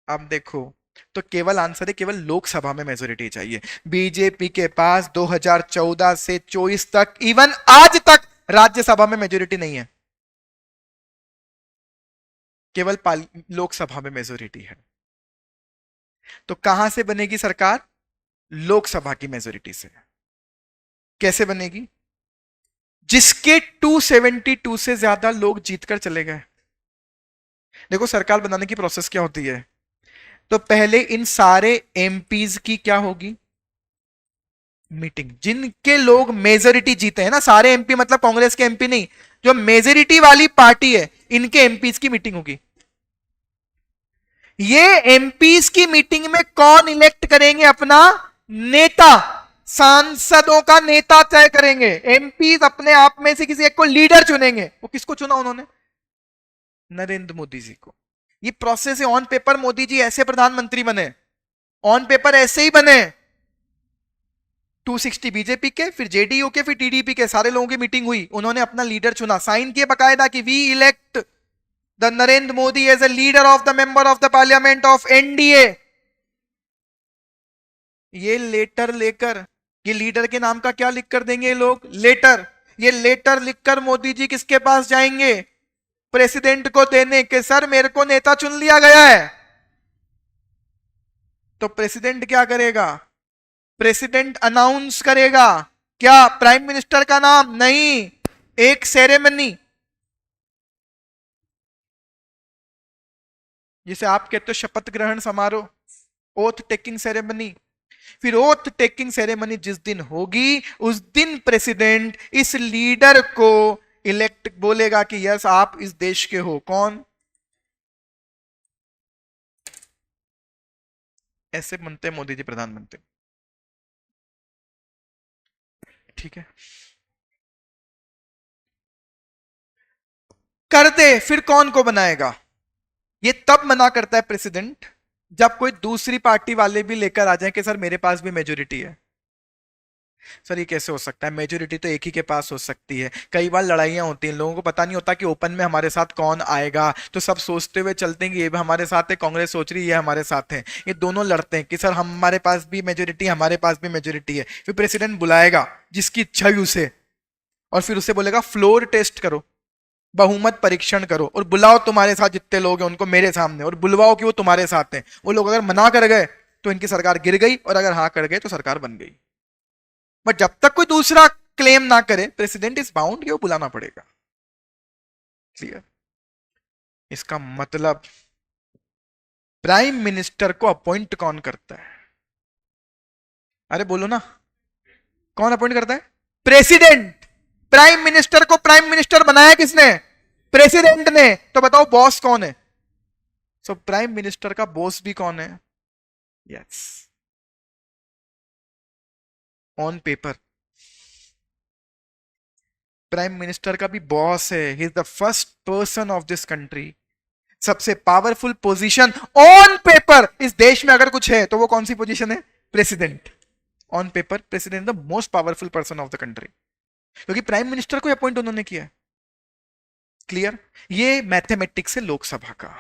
अब देखो, तो केवल आंसर है केवल लोकसभा में मेजोरिटी चाहिए। बीजेपी के पास 2014 से 24 तक, इवन आज तक राज्यसभा में मेजोरिटी नहीं है, केवल लोकसभा में मेजोरिटी है। तो कहां से बनेगी सरकार? लोकसभा की मेजोरिटी से। कैसे बनेगी? जिसके 272 से ज्यादा लोग जीतकर चले गए। देखो सरकार बनाने की प्रोसेस क्या होती है, तो पहले इन सारे एमपीज की क्या होगी, मीटिंग। जिनके लोग मेजोरिटी जीते हैं ना, सारे एमपी मतलब कांग्रेस के एमपी नहीं, जो मेजोरिटी वाली पार्टी है, इनके एमपीज की मीटिंग होगी। ये एमपीज की मीटिंग में कौन इलेक्ट करेंगे अपना नेता, सांसदों का नेता तय करेंगे। एमपीज अपने आप में से किसी एक को लीडर चुनेंगे। वो किसको चुना उन्होंने, नरेंद्र मोदी जी को। ये प्रोसेस है, ऑन पेपर मोदी जी ऐसे प्रधानमंत्री बने, ऑन पेपर ऐसे ही बने। 260 बीजेपी के, फिर जेडीयू के, फिर टीडीपी के, सारे लोगों की मीटिंग हुई, उन्होंने अपना लीडर चुना, साइन किए बकायदा कि we elect the Narendra Modi as a leader of the member of the parliament of NDA. ये लेटर लेकर, ये लीडर के नाम का क्या लिख कर देंगे ये लोग, लेटर। ये लेटर लिखकर मोदी जी किसके पास जाएंगे, प्रेसिडेंट को देने के, सर मेरे को नेता चुन लिया गया है। तो प्रेसिडेंट क्या करेगा, प्रेसिडेंट अनाउंस करेगा, क्या प्राइम मिनिस्टर का नाम नहीं, एक सेरेमनी, जिसे आप कहते हो शपथ ग्रहण समारोह, ओथ टेकिंग सेरेमनी। फिर ओथ टेकिंग सेरेमनी जिस दिन होगी, उस दिन प्रेसिडेंट इस लीडर को इलेक्ट बोलेगा कि यस आप इस देश के हो। कौन, ऐसे बनते हैं मोदी जी प्रधानमंत्री। ठीक है, कर दे, फिर कौन को बनाएगा, ये तब मना करता है प्रेसिडेंट जब कोई दूसरी पार्टी वाले भी लेकर आ जाए कि सर मेरे पास भी मेजोरिटी है। सर ये कैसे हो सकता है, मेजोरिटी तो एक ही के पास हो सकती है। कई बार लड़ाइयां होती हैं, लोगों को पता नहीं होता कि ओपन में हमारे साथ कौन आएगा, तो सब सोचते हुए चलते हैं कि ये भी हमारे साथ है, कांग्रेस सोच रही है ये हमारे साथ है, ये दोनों लड़ते हैं कि सर हमारे पास भी मेजोरिटी, हमारे पास भी मेजोरिटी है। फिर प्रेसिडेंट बुलाएगा जिसकी इच्छा हुई उसे, और फिर उसे बोलेगा फ्लोर टेस्ट करो, बहुमत परीक्षण करो, और बुलाओ तुम्हारे साथ जितने लोग हैं उनको मेरे सामने, और बुलवाओ कि वो तुम्हारे साथ हैं। वो लोग अगर मना कर गए तो इनकी सरकार गिर गई, और अगर हाँ कर गए तो सरकार बन गई। बट जब तक कोई दूसरा क्लेम ना करे, प्रेसिडेंट इज बाउंड, वो बुलाना पड़ेगा। क्लियर, इसका मतलब प्राइम मिनिस्टर को अपॉइंट कौन करता है, अरे बोलो ना, कौन अपॉइंट करता है, प्रेसिडेंट। प्राइम मिनिस्टर को प्राइम मिनिस्टर बनाया किसने, प्रेसिडेंट ने। तो बताओ बॉस कौन है, सो प्राइम मिनिस्टर का बॉस भी कौन है, yes, on paper prime minister का भी बॉस है, he is the first person of this country. सबसे पावरफुल पोजीशन ऑन पेपर इस देश में अगर कुछ है तो वो कौन सी पोजीशन है, president. On paper president the most powerful person of the country, क्योंकि प्राइम मिनिस्टर को अपॉइंट उन्होंने किया। क्लियर, ये मैथमेटिक्स है लोकसभा का।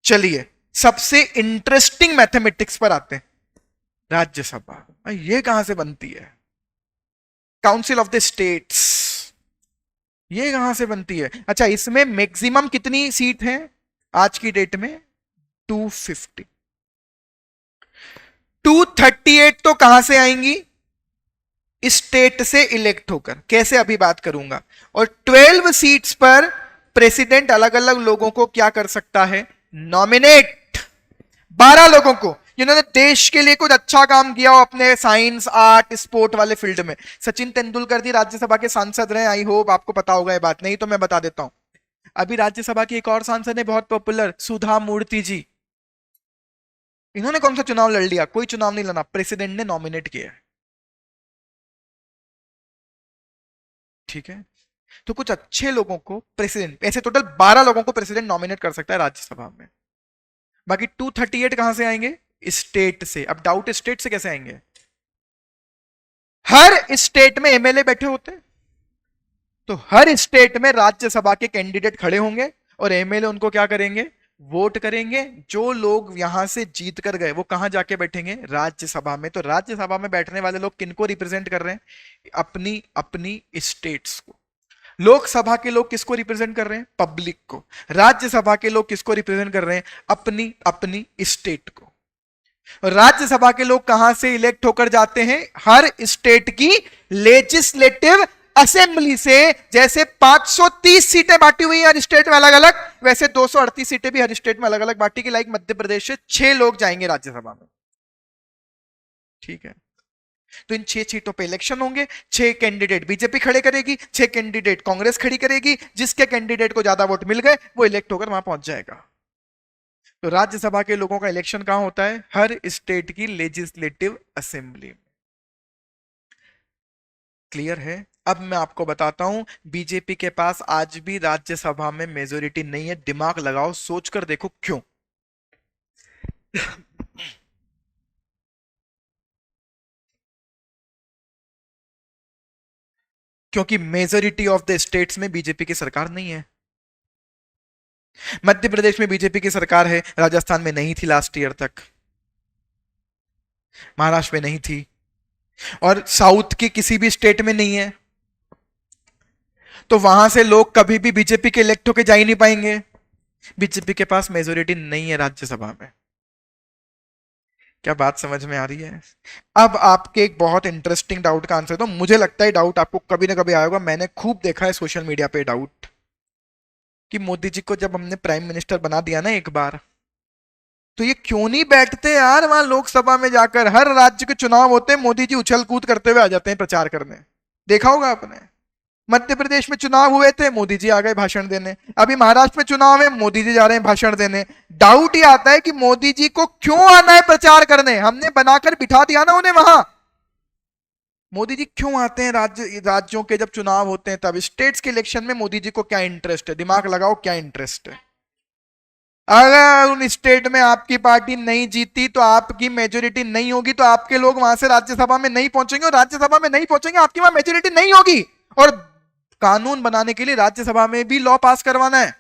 चलिए सबसे इंटरेस्टिंग मैथमेटिक्स पर आते हैं, राज्यसभा। ये कहां से बनती है, काउंसिल ऑफ द स्टेट्स, ये कहां से बनती है। अच्छा, इसमें मैक्सिमम कितनी सीट है आज की डेट में, 250। 238 तो कहां से आएंगी, स्टेट से इलेक्ट होकर, कैसे अभी बात करूंगा। और 12 सीट्स पर प्रेसिडेंट अलग अलग लोगों को क्या कर सकता है, नॉमिनेट। 12 लोगों को जिन्होंने देश के लिए कुछ अच्छा काम किया हो अपने साइंस आर्ट स्पोर्ट वाले फील्ड में। सचिन तेंदुलकर जी राज्यसभा के सांसद रहे, आई होप आपको पता होगा ये बात, नहीं तो मैं बता देता हूं। अभी राज्यसभा की एक और सांसद है बहुत पॉपुलर, सुधा मूर्ति जी। इन्होंने कौन सा चुनाव लड़ लिया, कोई चुनाव नहीं लड़ा, प्रेसिडेंट ने नॉमिनेट किया। ठीक है, तो कुछ अच्छे लोगों को प्रेसिडेंट, ऐसे टोटल 12 लोगों को प्रेसिडेंट नॉमिनेट कर सकता है राज्यसभा में। बाकी 238 कहां से आएंगे, स्टेट से। अब डाउट स्टेट से कैसे आएंगे, हर स्टेट में एमएलए बैठे होते हैं, तो हर स्टेट में राज्यसभा के कैंडिडेट खड़े होंगे और एमएलए उनको क्या करेंगे, वोट करेंगे। जो लोग यहां से जीत कर गए वो कहां जाके बैठेंगे, राज्यसभा में। तो राज्यसभा में बैठने वाले लोग किनको रिप्रेजेंट कर रहे हैं, अपनी अपनी स्टेट्स को। लोकसभा के लोग किसको रिप्रेजेंट कर रहे हैं, पब्लिक को। राज्यसभा के लोग किसको रिप्रेजेंट कर रहे हैं, अपनी अपनी स्टेट को। राज्यसभा के लोग कहां से इलेक्ट होकर जाते हैं, हर स्टेट की लेजिस्लेटिव असेंबली से जैसे 530 सीटें बांटी हुई हर स्टेट में अलग अलग, वैसे 238 सीटें भी हर स्टेट में अलग अलग बांटी की। लाइक मध्य प्रदेश से 6 लोग जाएंगे राज्यसभा में, ठीक है। तो इन 6 सीटों पे इलेक्शन होंगे, 6 कैंडिडेट बीजेपी खड़े करेगी, 6 कैंडिडेट कांग्रेस खड़ी करेगी। जिसके कैंडिडेट को ज्यादा वोट मिल गए वो इलेक्ट होकर वहां पहुंच जाएगा। तो राज्यसभा के लोगों का इलेक्शन कहां होता है? हर स्टेट की लेजिस्लेटिव असेंबली में। क्लियर है? अब मैं आपको बताता हूं, बीजेपी के पास आज भी राज्यसभा में मेजोरिटी नहीं है। दिमाग लगाओ, सोचकर देखो क्यों। क्योंकि मेजोरिटी ऑफ द स्टेट्स में बीजेपी की सरकार नहीं है। मध्य प्रदेश में बीजेपी की सरकार है, राजस्थान में नहीं थी लास्ट ईयर तक, महाराष्ट्र में नहीं थी, और साउथ के किसी भी स्टेट में नहीं है। तो वहां से लोग कभी भी बीजेपी के इलेक्ट होके जा ही नहीं पाएंगे। बीजेपी के पास मेजोरिटी नहीं है राज्यसभा में। क्या बात समझ में आ रही है? अब आपके एक बहुत इंटरेस्टिंग डाउट का आंसर, तो मुझे लगता है डाउट आपको कभी ना कभी आएगा। मैंने खूब देखा है सोशल मीडिया पे डाउट कि मोदी जी को जब हमने प्राइम मिनिस्टर बना दिया ना एक बार, तो ये क्यों नहीं बैठते यार वहां लोकसभा में जाकर? हर राज्य के चुनाव होते हैं, मोदी जी उछल कूद करते हुए आ जाते हैं प्रचार करने। देखा होगा आपने, मध्य प्रदेश में चुनाव हुए थे, मोदी जी आ गए भाषण देने। अभी महाराष्ट्र में चुनाव है, मोदी जी जा रहे हैं भाषण देने। डाउट ये आता है कि मोदी जी को क्यों आना है प्रचार करने? हमने बनाकर बिठा दिया ना उन्हें वहां। मोदी जी क्यों आते हैं राज्यों के जब चुनाव होते हैं तब? स्टेट्स के इलेक्शन में मोदी जी को क्या इंटरेस्ट है? दिमाग लगाओ, क्या इंटरेस्ट है? अगर उन स्टेट में आपकी पार्टी नहीं जीती, तो आपकी मेजोरिटी नहीं होगी, तो आपके लोग वहां से राज्यसभा में नहीं पहुंचेंगे, और राज्यसभा में नहीं पहुंचेंगे, आपकी वहां मेजोरिटी नहीं होगी। और कानून बनाने के लिए राज्यसभा में भी लॉ पास करवाना है।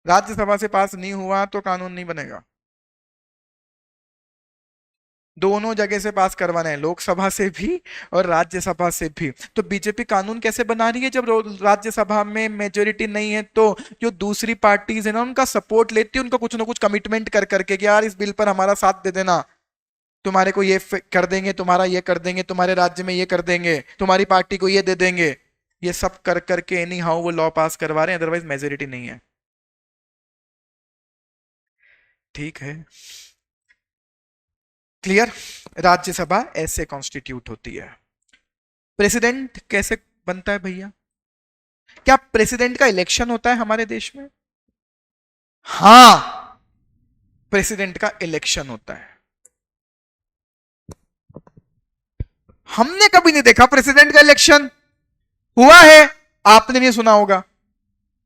राज्यसभा से पास नहीं हुआ तो कानून नहीं बनेगा। दोनों जगह से पास करवाना है, लोकसभा से भी और राज्यसभा से भी। तो बीजेपी कानून कैसे बना रही है जब राज्यसभा में मेजोरिटी नहीं है? तो जो दूसरी पार्टीज है ना, उनका सपोर्ट लेती है, उनको कुछ ना कुछ कमिटमेंट कर करके कि यार इस बिल पर हमारा साथ दे देना, तुम्हारे को ये कर देंगे, तुम्हारा ये कर देंगे, तुम्हारे राज्य में ये कर देंगे, तुम्हारी पार्टी को ये दे देंगे। ये सब कर करके एनी हाउ वो लॉ पास करवा रहे हैं, अदरवाइज मेजोरिटी नहीं है। ठीक है, क्लियर? राज्यसभा ऐसे कॉन्स्टिट्यूट होती है। प्रेसिडेंट कैसे बनता है भैया? क्या प्रेसिडेंट का इलेक्शन होता है हमारे देश में? हां, प्रेसिडेंट का इलेक्शन होता है। हमने कभी नहीं देखा प्रेसिडेंट का इलेक्शन। हुआ है, आपने नहीं सुना होगा।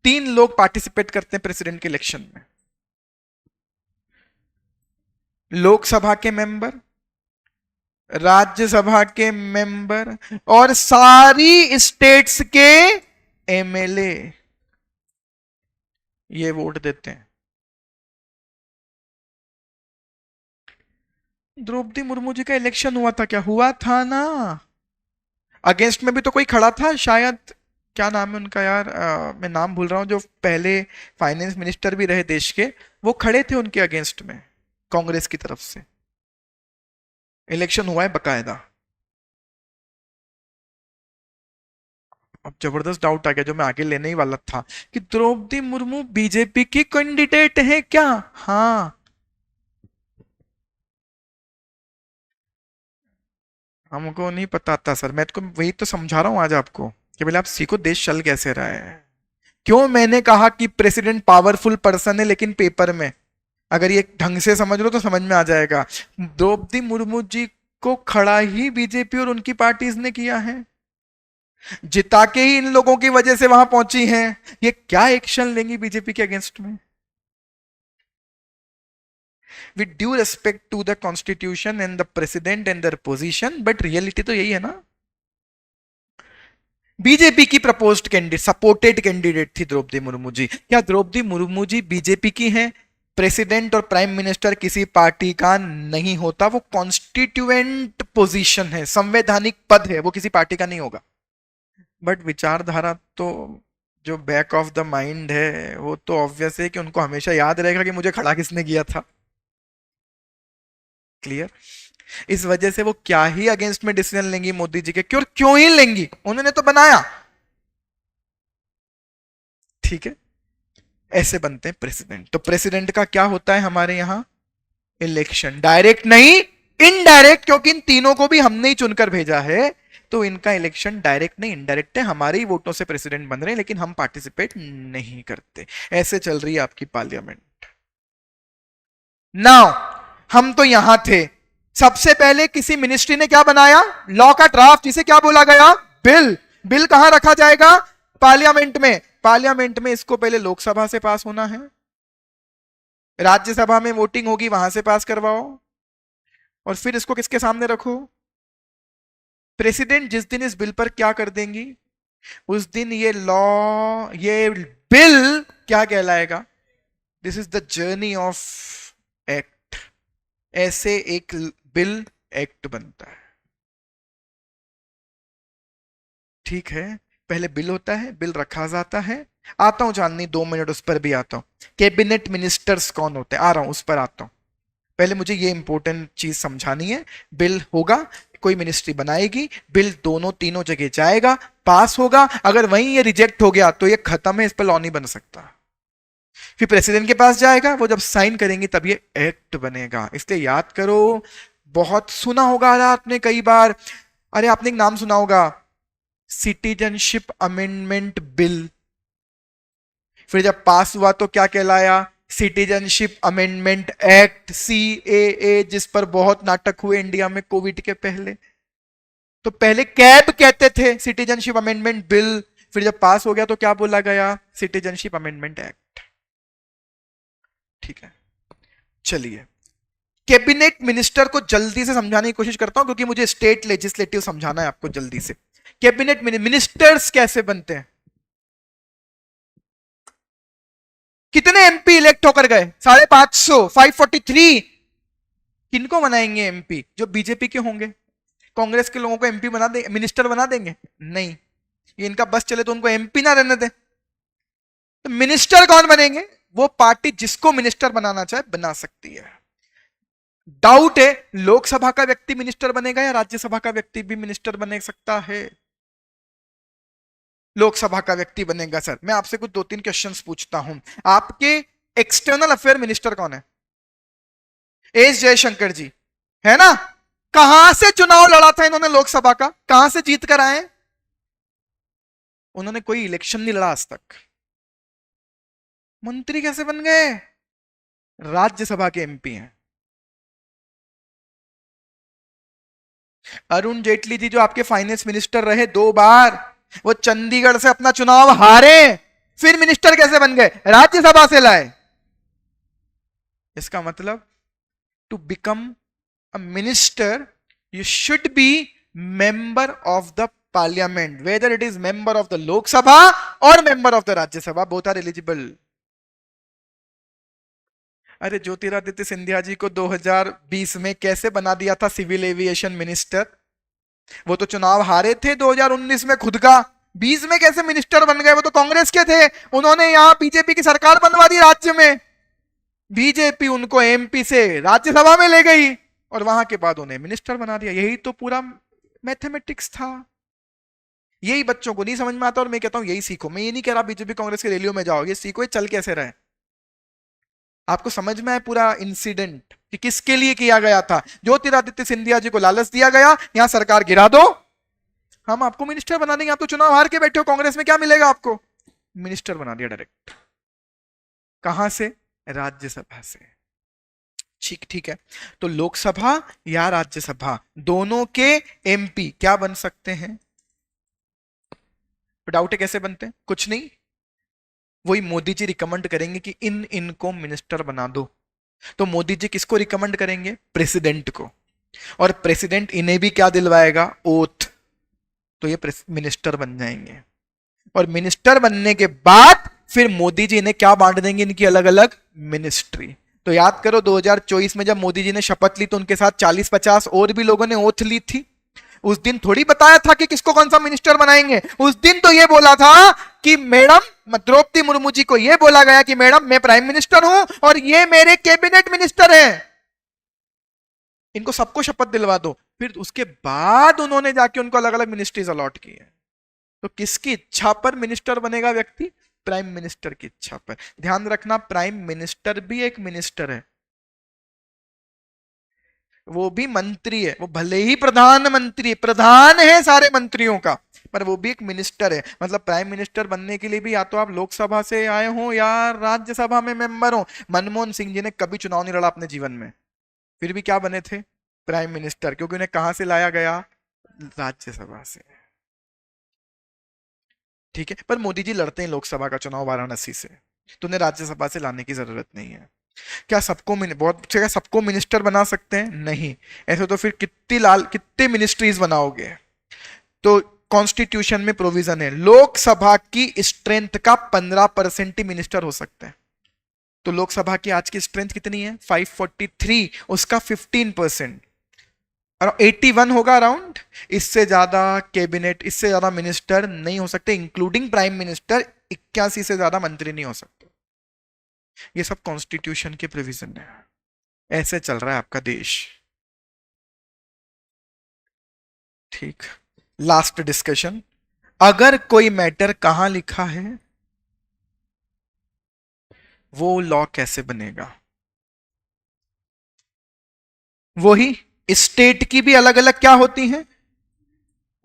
3 लोग पार्टिसिपेट करते हैं प्रेसिडेंट के इलेक्शन में, लोकसभा के मेंबर, राज्यसभा के मेंबर, और सारी स्टेट्स के एमएलए ये वोट देते हैं। द्रौपदी मुर्मू जी का इलेक्शन हुआ था, क्या हुआ था ना? अगेंस्ट में भी तो कोई खड़ा था शायद, क्या नाम है उनका यार, मैं नाम भूल रहा हूं, जो पहले फाइनेंस मिनिस्टर भी रहे देश के, वो खड़े थे उनके अगेंस्ट में कांग्रेस की तरफ से। इलेक्शन हुआ है बकायदा। अब जबरदस्त डाउट आ गया जो मैं आगे लेने ही वाला था, कि द्रौपदी मुर्मू बीजेपी की कैंडिडेट है क्या? हाँ, हमको नहीं पता था सर, मैं तो वही तो समझा रहा हूं आज आपको कि पहले आप सीखो देश चल कैसे रहा है। क्यों मैंने कहा कि प्रेसिडेंट पावरफुल पर्सन है, लेकिन पेपर में अगर ये ढंग से समझ लो तो समझ में आ जाएगा। द्रौपदी मुर्मू जी को खड़ा ही बीजेपी और उनकी पार्टीज ने किया है, जिता के ही इन लोगों की वजह से वहां पहुंची हैं। ये क्या एक्शन लेंगी बीजेपी के अगेंस्ट में? With due respect to the constitution and the president and their position, but reality तो यही है ना। बीजेपी की प्रपोज्ड कैंडिडेट, सपोर्टेड कैंडिडेट थी द्रौपदी मुर्मू जी। क्या द्रौपदी मुर्मू जी बीजेपी की हैं? प्रेसिडेंट और प्राइम मिनिस्टर किसी पार्टी का नहीं होता, वो कॉन्स्टिट्यूएंट पोजीशन है, संवैधानिक पद है, वो किसी पार्टी का नहीं होगा। बट विचारधारा तो, जो बैक ऑफ द माइंड है, वो तो ऑब्वियस है कि उनको हमेशा याद रहेगा कि मुझे खड़ा किसने किया था। क्लियर? इस वजह से वो क्या ही अगेंस्ट में डिसीजन लेंगी मोदी जी के, क्यों ही लेंगी, उन्होंने तो बनाया। ठीक है, ऐसे बनते हैं प्रेसिडेंट। तो प्रेसिडेंट का क्या होता है हमारे यहां? इलेक्शन, डायरेक्ट नहीं इनडायरेक्ट, क्योंकि इन तीनों को भी हमने ही चुनकर भेजा है, तो इनका इलेक्शन डायरेक्ट नहीं इनडायरेक्ट है, हमारे ही वोटों से प्रेसिडेंट बन रहे हैं, लेकिन हम पार्टिसिपेट नहीं करते। ऐसे चल रही है आपकी पार्लियामेंट। नाउ हम तो यहां थे, सबसे पहले किसी मिनिस्ट्री ने क्या बनाया? लॉ का ड्राफ्ट, जिसे क्या बोला गया? बिल। बिल कहां रखा जाएगा? पार्लियामेंट में। पार्लियामेंट में इसको पहले लोकसभा से पास होना है, राज्यसभा में वोटिंग होगी, वहां से पास करवाओ, और फिर इसको किसके सामने रखो? प्रेसिडेंट जिस दिन इस बिल पर क्या कर देंगी, उस दिन ये लॉ, ये बिल क्या कहलाएगा? This is the journey of act. ऐसे एक बिल एक्ट बनता है। ठीक है, पहले बिल होता है, बिल रखा जाता है। आता हूं जाननी, 2 मिनट उस पर भी आता हूं। कैबिनेट मिनिस्टर्स कौन होते हैं, आ रहा हूं उस पर आता हूं। पहले मुझे ये इंपॉर्टेंट चीज समझानी है। बिल होगा, कोई मिनिस्ट्री बनाएगी, बिल दोनों तीनों जगह जाएगा, पास होगा, अगर वहीं ये रिजेक्ट हो गया तो ये खत्म है, इस पर लॉ नहीं बन सकता। फिर प्रेसिडेंट के पास जाएगा, वो जब साइन करेंगे तब ये एक्ट बनेगा। इसलिए याद करो, बहुत सुना होगा आपने कई बार। अरे आपने एक नाम सुना होगा, सिटीजनशिप अमेंडमेंट बिल। फिर जब पास हुआ तो क्या कहलाया? सिटीजनशिप अमेंडमेंट एक्ट, CAA, जिस पर बहुत नाटक हुए इंडिया में कोविड के पहले। तो पहले कैब कहते थे, सिटीजनशिप अमेंडमेंट बिल। फिर जब पास हो गया तो क्या बोला गया? Citizenship amendment act. ठीक है, चलिए कैबिनेट मिनिस्टर को जल्दी से समझाने की कोशिश करता हूं, क्योंकि मुझे स्टेट लेजिस्लेटिव समझाना है आपको जल्दी से। कैबिनेट मिनिस्टर्स कैसे बनते हैं? कितने MP इलेक्ट होकर गए? 550, 543। किनको बनाएंगे MP? जो बीजेपी के होंगे। कांग्रेस के लोगों को MP बना दे, मिनिस्टर बना देंगे? नहीं, ये इनका बस चले तो उनको MP ना रहने दे। तो मिनिस्टर कौन बनेंगे? वो पार्टी जिसको मिनिस्टर बनाना चाहे बना सकती है। डाउट है लोकसभा का व्यक्ति मिनिस्टर बनेगा या राज्यसभा का व्यक्ति भी मिनिस्टर बने सकता है? लोकसभा का व्यक्ति बनेगा। सर मैं आपसे कुछ 2-3 क्वेश्चंस पूछता हूं। आपके एक्सटर्नल अफेयर मिनिस्टर कौन है? एस जयशंकर जी, है ना? कहां से चुनाव लड़ा था इन्होंने लोकसभा का? कहां से जीत कर आए? उन्होंने कोई इलेक्शन नहीं लड़ा आज तक। मंत्री कैसे बन गए? राज्यसभा के MP हैं। अरुण जेटली जी जो आपके फाइनेंस मिनिस्टर रहे 2 बार, वो चंडीगढ़ से अपना चुनाव हारे, फिर मिनिस्टर कैसे बन गए? राज्यसभा से लाए। इसका मतलब to become a minister you should be member of the parliament, whether it is member of the Lok Sabha और member of the Rajya Sabha, both are eligible. अरे ज्योतिरादित्य सिंधिया जी को 2020 में कैसे बना दिया था सिविल एविएशन मिनिस्टर? वो तो चुनाव हारे थे 2019 में खुद का, 20 में कैसे मिनिस्टर बन गए? वो तो कांग्रेस के थे, उन्होंने यहां बीजेपी की सरकार बनवा दी राज्य में। बीजेपी उनको MP से राज्यसभा में ले गई और वहां के बाद उन्हें मिनिस्टर बना दिया। यही तो पूरा मैथमेटिक्स था। यही बच्चों को नहीं समझ में आता और मैं कहता हूं यही सीखो। मैं ये नहीं कह रहा बीजेपी कांग्रेस की रैलियों में जाओ, ये सीखो ये चल कैसे रहे। आपको समझ में आए पूरा इंसिडेंट कि किसके लिए किया गया था। ज्योतिरादित्य सिंधिया जी को लालच दिया गया, यहां सरकार गिरा दो, हम आपको मिनिस्टर बना देंगे। आप तो चुनाव हार के बैठे हो, कांग्रेस में क्या मिलेगा आपको? मिनिस्टर बना दिया डायरेक्ट। कहां से? राज्यसभा से। ठीक है, तो लोकसभा या राज्यसभा दोनों के MP क्या बन सकते हैं? तो डाउट है कैसे बनते हैं? कुछ नहीं, वही मोदी जी रिकमेंड करेंगे कि इनको मिनिस्टर बना दो। तो मोदी जी किसको रिकमेंड करेंगे? प्रेसिडेंट को। और प्रेसिडेंट इन्हें भी क्या दिलवाएगा? ओथ। तो ये मिनिस्टर बन जाएंगे। और मिनिस्टर बनने के बाद फिर मोदी जी इन्हें क्या बांट देंगे? इनकी अलग अलग मिनिस्ट्री। तो याद करो 2024 में जब मोदी जी ने शपथ ली तो उनके साथ 40-50 और भी लोगों ने ओथ ली थी। उस दिन थोड़ी बताया था कि किसको कौन सा मिनिस्टर बनाएंगे। उस दिन तो ये बोला था कि मैडम द्रौपदी मुर्मू जी को ये बोला गया कि मैडम मैं प्राइम मिनिस्टर हूं और ये मेरे कैबिनेट मिनिस्टर हैं। इनको सबको शपथ दिलवा दो, फिर उसके बाद उन्होंने जाके उनको अलग अलग मिनिस्ट्रीज अलॉट की है। तो किसकी इच्छा पर मिनिस्टर बनेगा व्यक्ति? प्राइम मिनिस्टर की इच्छा पर। ध्यान रखना, प्राइम मिनिस्टर भी एक मिनिस्टर है, वो भी मंत्री है, वो भले ही प्रधानमंत्री प्रधान है सारे मंत्रियों का, पर वो भी एक मिनिस्टर है। मतलब प्राइम मिनिस्टर बनने के लिए भी या तो आप लोकसभा से आए हो या राज्यसभा में मेंबर हो। मनमोहन सिंह जी ने कभी चुनाव नहीं लड़ा अपने जीवन में, फिर भी क्या बने थे? प्राइम मिनिस्टर, क्योंकि उन्हें कहां से लाया गया? राज्यसभा से। ठीक है, पर मोदी जी लड़ते हैं लोकसभा का चुनाव वाराणसी से, तो उन्हें राज्यसभा से लाने की जरूरत नहीं है। क्या सबको बहुत जगह सबको मिनिस्टर बना सकते हैं? नहीं। ऐसे तो फिर कितनी मिनिस्ट्रीज बनाओगे? तो कॉन्स्टिट्यूशन में प्रोविजन है, लोकसभा की स्ट्रेंथ का 15% ही मिनिस्टर हो सकते हैं। तो लोकसभा की आज की स्ट्रेंथ कितनी है? 543, उसका 15%, और 81 होगा अराउंड। इससे ज्यादा कैबिनेट, इससे ज्यादा मिनिस्टर नहीं हो सकते, इंक्लूडिंग प्राइम मिनिस्टर। 81 से ज्यादा मंत्री नहीं हो सकते। ये सब कॉन्स्टिट्यूशन के प्रोविजन है। ऐसे चल रहा है आपका देश। ठीक, लास्ट डिस्कशन, अगर कोई मैटर कहां लिखा है, वो लॉ कैसे बनेगा? वही स्टेट की भी अलग अलग क्या होती हैं,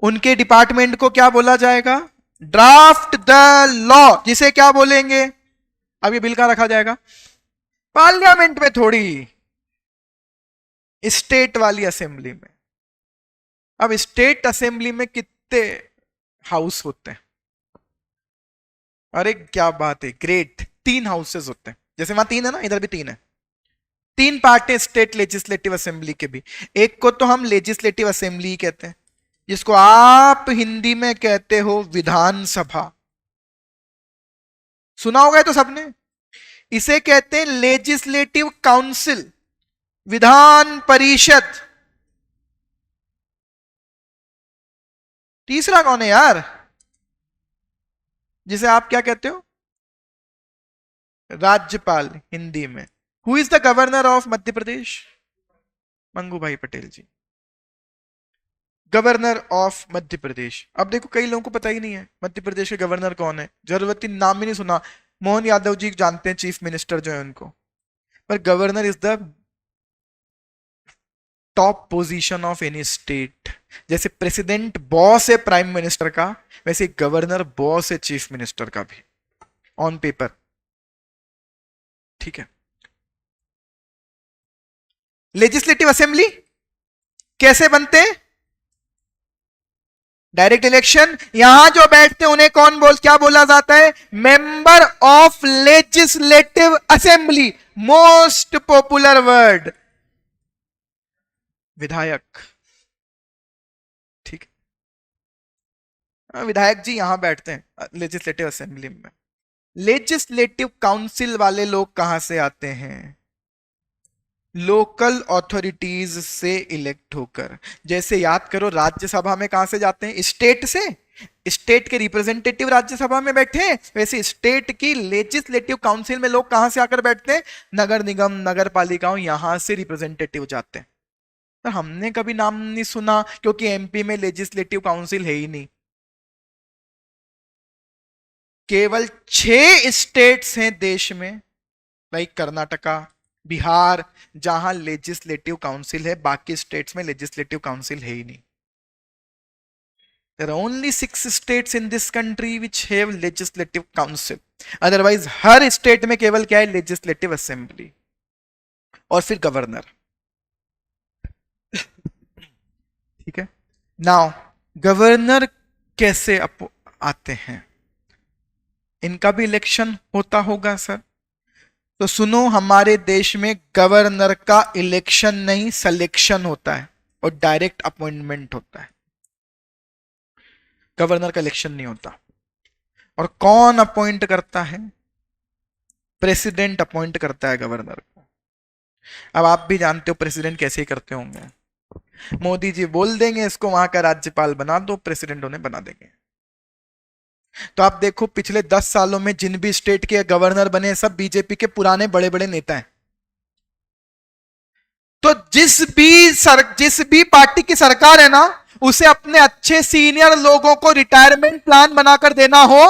उनके डिपार्टमेंट को क्या बोला जाएगा? ड्राफ्ट द लॉ, जिसे क्या बोलेंगे? अब ये बिल कहां रखा जाएगा? पार्लियामेंट में थोड़ी, स्टेट वाली असेंबली में। अब स्टेट असेंबली में कितने हाउस होते हैं? अरे क्या बात है, ग्रेट, 3 हाउसेस होते हैं। जैसे वहां 3 है ना, इधर भी 3 है। 3 पार्ट है स्टेट लेजिस्लेटिव असेंबली के भी। एक को तो हम लेजिस्लेटिव असेंबली कहते हैं, जिसको आप हिंदी में कहते हो विधानसभा। सुना होगा तो सबने। इसे कहते हैं लेजिस्लेटिव काउंसिल, विधान परिषद। तीसरा कौन है यार, जिसे आप क्या कहते हो? राज्यपाल हिंदी में। Who is the governor of Madhya Pradesh? Mangu Bhai Patel ji, governor of Madhya Pradesh. अब देखो कई लोगों को पता ही नहीं है मध्य प्रदेश के गवर्नर कौन है, जरूरत ही नाम ही नहीं सुना। मोहन यादव जी जानते हैं, चीफ मिनिस्टर जो है उनको, पर governor is the top position of any state. जैसे प्रेसिडेंट बॉस है प्राइम मिनिस्टर का, वैसे गवर्नर बॉस है चीफ मिनिस्टर का भी, ऑन पेपर। ठीक है, लेजिस्लेटिव असेंबली कैसे बनते हैं? Direct election. यहां जो बैठते हैं उन्हें कौन क्या बोला जाता है? Member of legislative assembly. Most popular word, विधायक। ठीक, विधायक जी यहां बैठते हैं लेजिस्लेटिव असेंबली में। लेजिस्लेटिव काउंसिल वाले लोग कहां से आते हैं? लोकल अथॉरिटीज से इलेक्ट होकर। जैसे याद करो, राज्यसभा में कहां से जाते हैं? स्टेट से। स्टेट के रिप्रेजेंटेटिव राज्यसभा में बैठे हैं, वैसे स्टेट की लेजिस्लेटिव काउंसिल में लोग कहां से आकर बैठते हैं? नगर निगम, नगर पालिकाओं, यहां से रिप्रेजेंटेटिव जाते हैं। तो हमने कभी नाम नहीं सुना, क्योंकि एमपी में लेजिस्लेटिव काउंसिल है ही नहीं। केवल 6 स्टेट्स हैं देश में, लाइक कर्नाटका, बिहार, जहां लेजिस्लेटिव काउंसिल है। बाकी स्टेट्स में लेजिस्लेटिव काउंसिल है ही नहीं। There are only 6 states in this country which have legislative council. Otherwise her state में केवल क्या है? लेजिस्लेटिव असेंबली और फिर गवर्नर। ठीक है, नाउ गवर्नर कैसे आते हैं? इनका भी इलेक्शन होता होगा सर। तो सुनो, हमारे देश में गवर्नर का इलेक्शन नहीं, सिलेक्शन होता है और डायरेक्ट अपॉइंटमेंट होता है। गवर्नर का इलेक्शन नहीं होता। और कौन अपॉइंट करता है? प्रेसिडेंट अपॉइंट करता है गवर्नर को। अब आप भी जानते हो प्रेसिडेंट कैसे ही करते होंगे। मोदी जी बोल देंगे इसको वहां का राज्यपाल बना दो, प्रेसिडेंट उन्हें बना देंगे। तो आप देखो पिछले 10 सालों में जिन भी स्टेट के गवर्नर बने सब बीजेपी के पुराने बड़े बड़े नेता हैं। तो जिस भी पार्टी की सरकार है ना, उसे अपने अच्छे सीनियर लोगों को रिटायरमेंट प्लान बनाकर देना हो,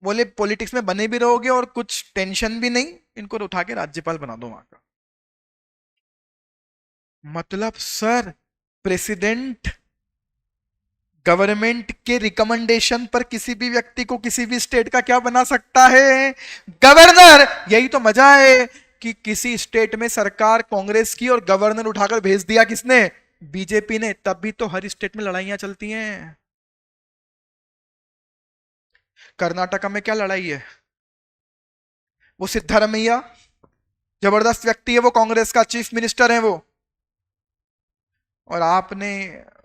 बोले पॉलिटिक्स में बने भी रहोगे और कुछ टेंशन भी नहीं, इनको उठा के राज्यपाल बना दो वहां का। मतलब सर, प्रेसिडेंट गवर्नमेंट के रिकमेंडेशन पर किसी भी व्यक्ति को किसी भी स्टेट का क्या बना सकता है? गवर्नर। यही तो मजा है कि किसी स्टेट में सरकार कांग्रेस की और गवर्नर उठाकर भेज दिया किसने? बीजेपी ने। तब भी तो हर स्टेट में लड़ाइयां चलती हैं। कर्नाटका में क्या लड़ाई है? वो सिद्धारमैया जबरदस्त व्यक्ति है, वो कांग्रेस का चीफ मिनिस्टर है वो। और आपने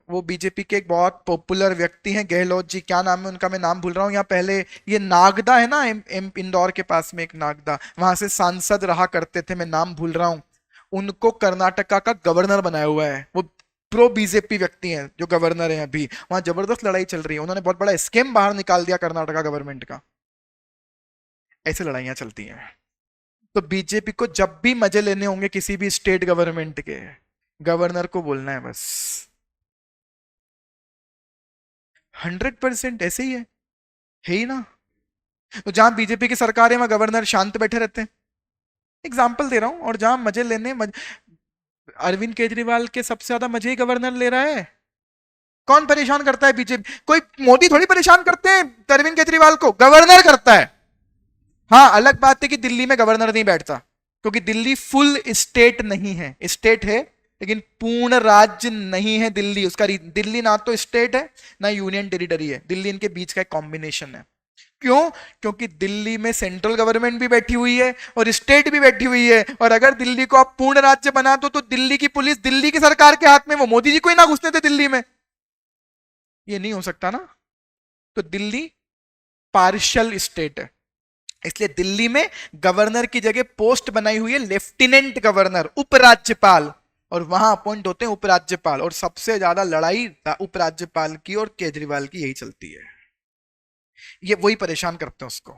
वो बीजेपी के एक बहुत पॉपुलर व्यक्ति हैं, गहलोत जी, क्या नाम है उनका, मैं नाम भूल रहा हूं। यहाँ पहले ये नागदा है ना, इंदौर के पास में एक नागदा, वहां से सांसद रहा करते थे, मैं नाम भूल रहा हूं। उनको कर्नाटका का गवर्नर बनाया हुआ है। वो प्रो बीजेपी व्यक्ति हैं जो गवर्नर है अभी। वहां जबरदस्त लड़ाई चल रही है, उन्होंने बहुत बड़ा स्कीम बाहर निकाल दिया कर्नाटका गवर्नमेंट का। ऐसे लड़ाइयां चलती हैं। तो बीजेपी को जब भी मजे लेने होंगे किसी भी स्टेट गवर्नमेंट के, गवर्नर को बोलना है बस। 100% ऐसे ही है ही ना। तो जहां बीजेपी की सरकार है वहां गवर्नर शांत बैठे रहते हैं। एग्जाम्पल दे रहा हूं। और जहां मजे लेने अरविंद केजरीवाल के सबसे ज्यादा मजे ही गवर्नर ले रहा है। कौन परेशान करता है बीजेपी? कोई मोदी थोड़ी परेशान करते हैं अरविंद केजरीवाल को, गवर्नर करता है। हाँ, अलग बात है कि दिल्ली में गवर्नर नहीं बैठता, क्योंकि दिल्ली फुल स्टेट नहीं है। स्टेट है लेकिन पूर्ण राज्य नहीं है दिल्ली। दिल्ली ना तो स्टेट है ना यूनियन टेरिटरी है, दिल्ली इनके बीच का एक कॉम्बिनेशन है। क्यों? क्योंकि दिल्ली में सेंट्रल गवर्नमेंट भी बैठी हुई है और स्टेट भी बैठी हुई है। और अगर दिल्ली को आप पूर्ण राज्य बना दो तो दिल्ली की पुलिस दिल्ली की सरकार के हाथ में, वो मोदी जी को ही ना घुसने थे दिल्ली में। ये नहीं हो सकता ना। तो दिल्ली पार्शियल स्टेट है, इसलिए दिल्ली में गवर्नर की जगह पोस्ट बनाई हुई है लेफ्टिनेंट गवर्नर, उपराज्यपाल। और वहां अपॉइंट होते हैं उपराज्यपाल। और सबसे ज्यादा लड़ाई उपराज्यपाल की और केजरीवाल की यही चलती है। ये वही परेशान करते हैं उसको।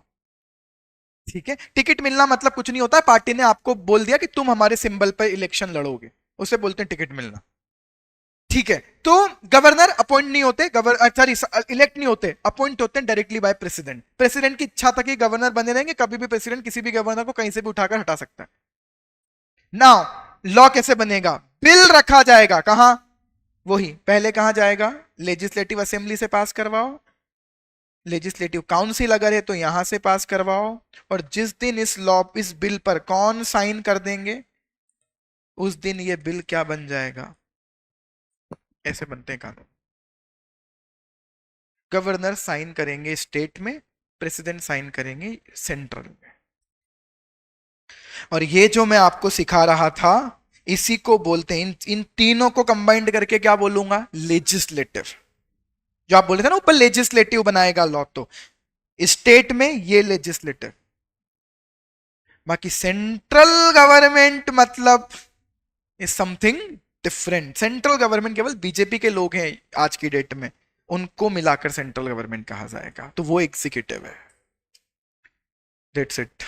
ठीक है, टिकट मिलना मतलब कुछ नहीं होता। पार्टी ने आपको बोल दिया कि तुम हमारे सिंबल पर इलेक्शन लड़ोगे, उसे बोलते हैं टिकट मिलना। ठीक है, तो गवर्नर अपॉइंट नहीं होते, सॉरी इलेक्ट नहीं होते, अपॉइंट होते हैं डायरेक्टली बाय प्रेसिडेंट। प्रेसिडेंट की इच्छा तक ही गवर्नर बने रहेंगे, कभी भी प्रेसिडेंट किसी भी गवर्नर को कहीं से भी उठाकर हटा सकता है। नाउ लॉ कैसे बनेगा? बिल रखा जाएगा कहां? वही पहले कहां जाएगा? लेजिस्लेटिव असेंबली से पास करवाओ, लेजिस्लेटिव काउंसिल अगर है तो यहां से पास करवाओ। और जिस दिन इस बिल पर कौन साइन कर देंगे, उस दिन ये बिल क्या बन जाएगा? ऐसे बनते हैं कानून। गवर्नर साइन करेंगे स्टेट में, प्रेसिडेंट साइन करेंगे सेंट्रल में। और ये जो मैं आपको सिखा रहा था, इसी को बोलते हैं, इन तीनों को कंबाइंड करके क्या बोलूंगा? लेजिस्लेटिव। जो आप बोले थे ना ऊपर लेजिस्लेटिव बनाएगा लॉ, तो स्टेट में ये लेजिस्लेटिव। बाकी सेंट्रल गवर्नमेंट मतलब is something different. Central government केवल बीजेपी के लोग हैं आज की डेट में, उनको मिलाकर सेंट्रल गवर्नमेंट कहा जाएगा, तो वो एग्जीक्यूटिव है। That's it.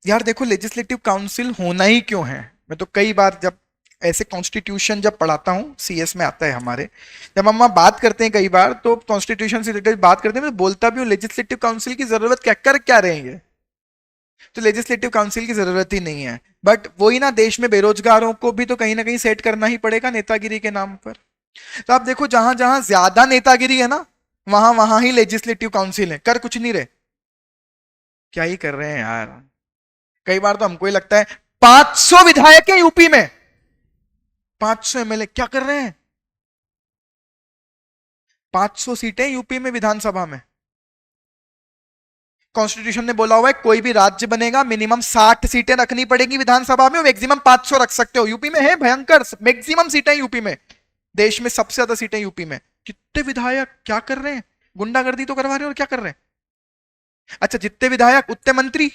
यार देखो, लेजिस्लेटिव काउंसिल होना ही क्यों है? मैं तो कई बार जब ऐसे कॉन्स्टिट्यूशन जब पढ़ाता हूँ, सीएस में आता है हमारे, जब हम बात करते हैं कई बार, तो कॉन्स्टिट्यूशन से रिलेटेड बात करते हैं, मैं बोलता भी हूँ लेजिस्लेटिव काउंसिल की जरूरत क्या रहेंगे? तो लेजिस्लेटिव काउंसिल की जरूरत ही नहीं है। बट वही ना, देश में बेरोजगारों को भी तो कहीं ना कहीं सेट करना ही पड़ेगा नेतागिरी के नाम पर। तो आप देखो, जहां जहां ज्यादा नेतागिरी है ना, वहां वहां ही लेजिस्लेटिव काउंसिल है, कर कुछ नहीं रहे। क्या ही कर रहे हैं यार। कई बार तो हमको ही लगता है 500 विधायक है यूपी में, 500 एमएलए क्या कर रहे हैं? 500 सीटें यूपी में विधानसभा में। कॉन्स्टिट्यूशन ने बोला हुआ है कोई भी राज्य बनेगा मिनिमम 60 सीटें रखनी पड़ेगी विधानसभा में, मैक्सिमम 500 रख सकते हो। यूपी में है भयंकर, मैक्सिमम सीटें यूपी में, देश में सबसे ज्यादा सीटें यूपी में। कितने विधायक क्या कर रहे हैं? गुंडागर्दी तो करवा रहे हैं, और क्या कर रहे हैं? अच्छा, जितने विधायक उतने मंत्री।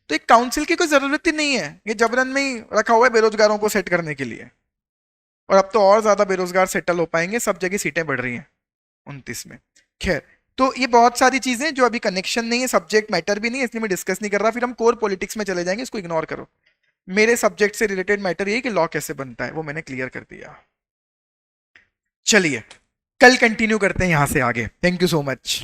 तो एक काउंसिल की कोई जरूरत ही नहीं है, ये जबरन में ही रखा हुआ है बेरोजगारों को सेट करने के लिए। और अब तो और ज्यादा बेरोजगार सेटल हो पाएंगे, सब जगह सीटें बढ़ रही हैं 29 में। खैर, तो ये बहुत सारी चीजें जो अभी कनेक्शन नहीं है, सब्जेक्ट मैटर भी नहीं है, इसलिए मैं डिस्कस नहीं कर रहा, फिर हम कोर पॉलिटिक्स में चले जाएंगे, इसको इग्नोर करो। मेरे सब्जेक्ट से रिलेटेड मैटर ये कि लॉ कैसे बनता है वो मैंने क्लियर कर दिया। चलिए कल कंटिन्यू करते हैं यहां से आगे। Thank you so much.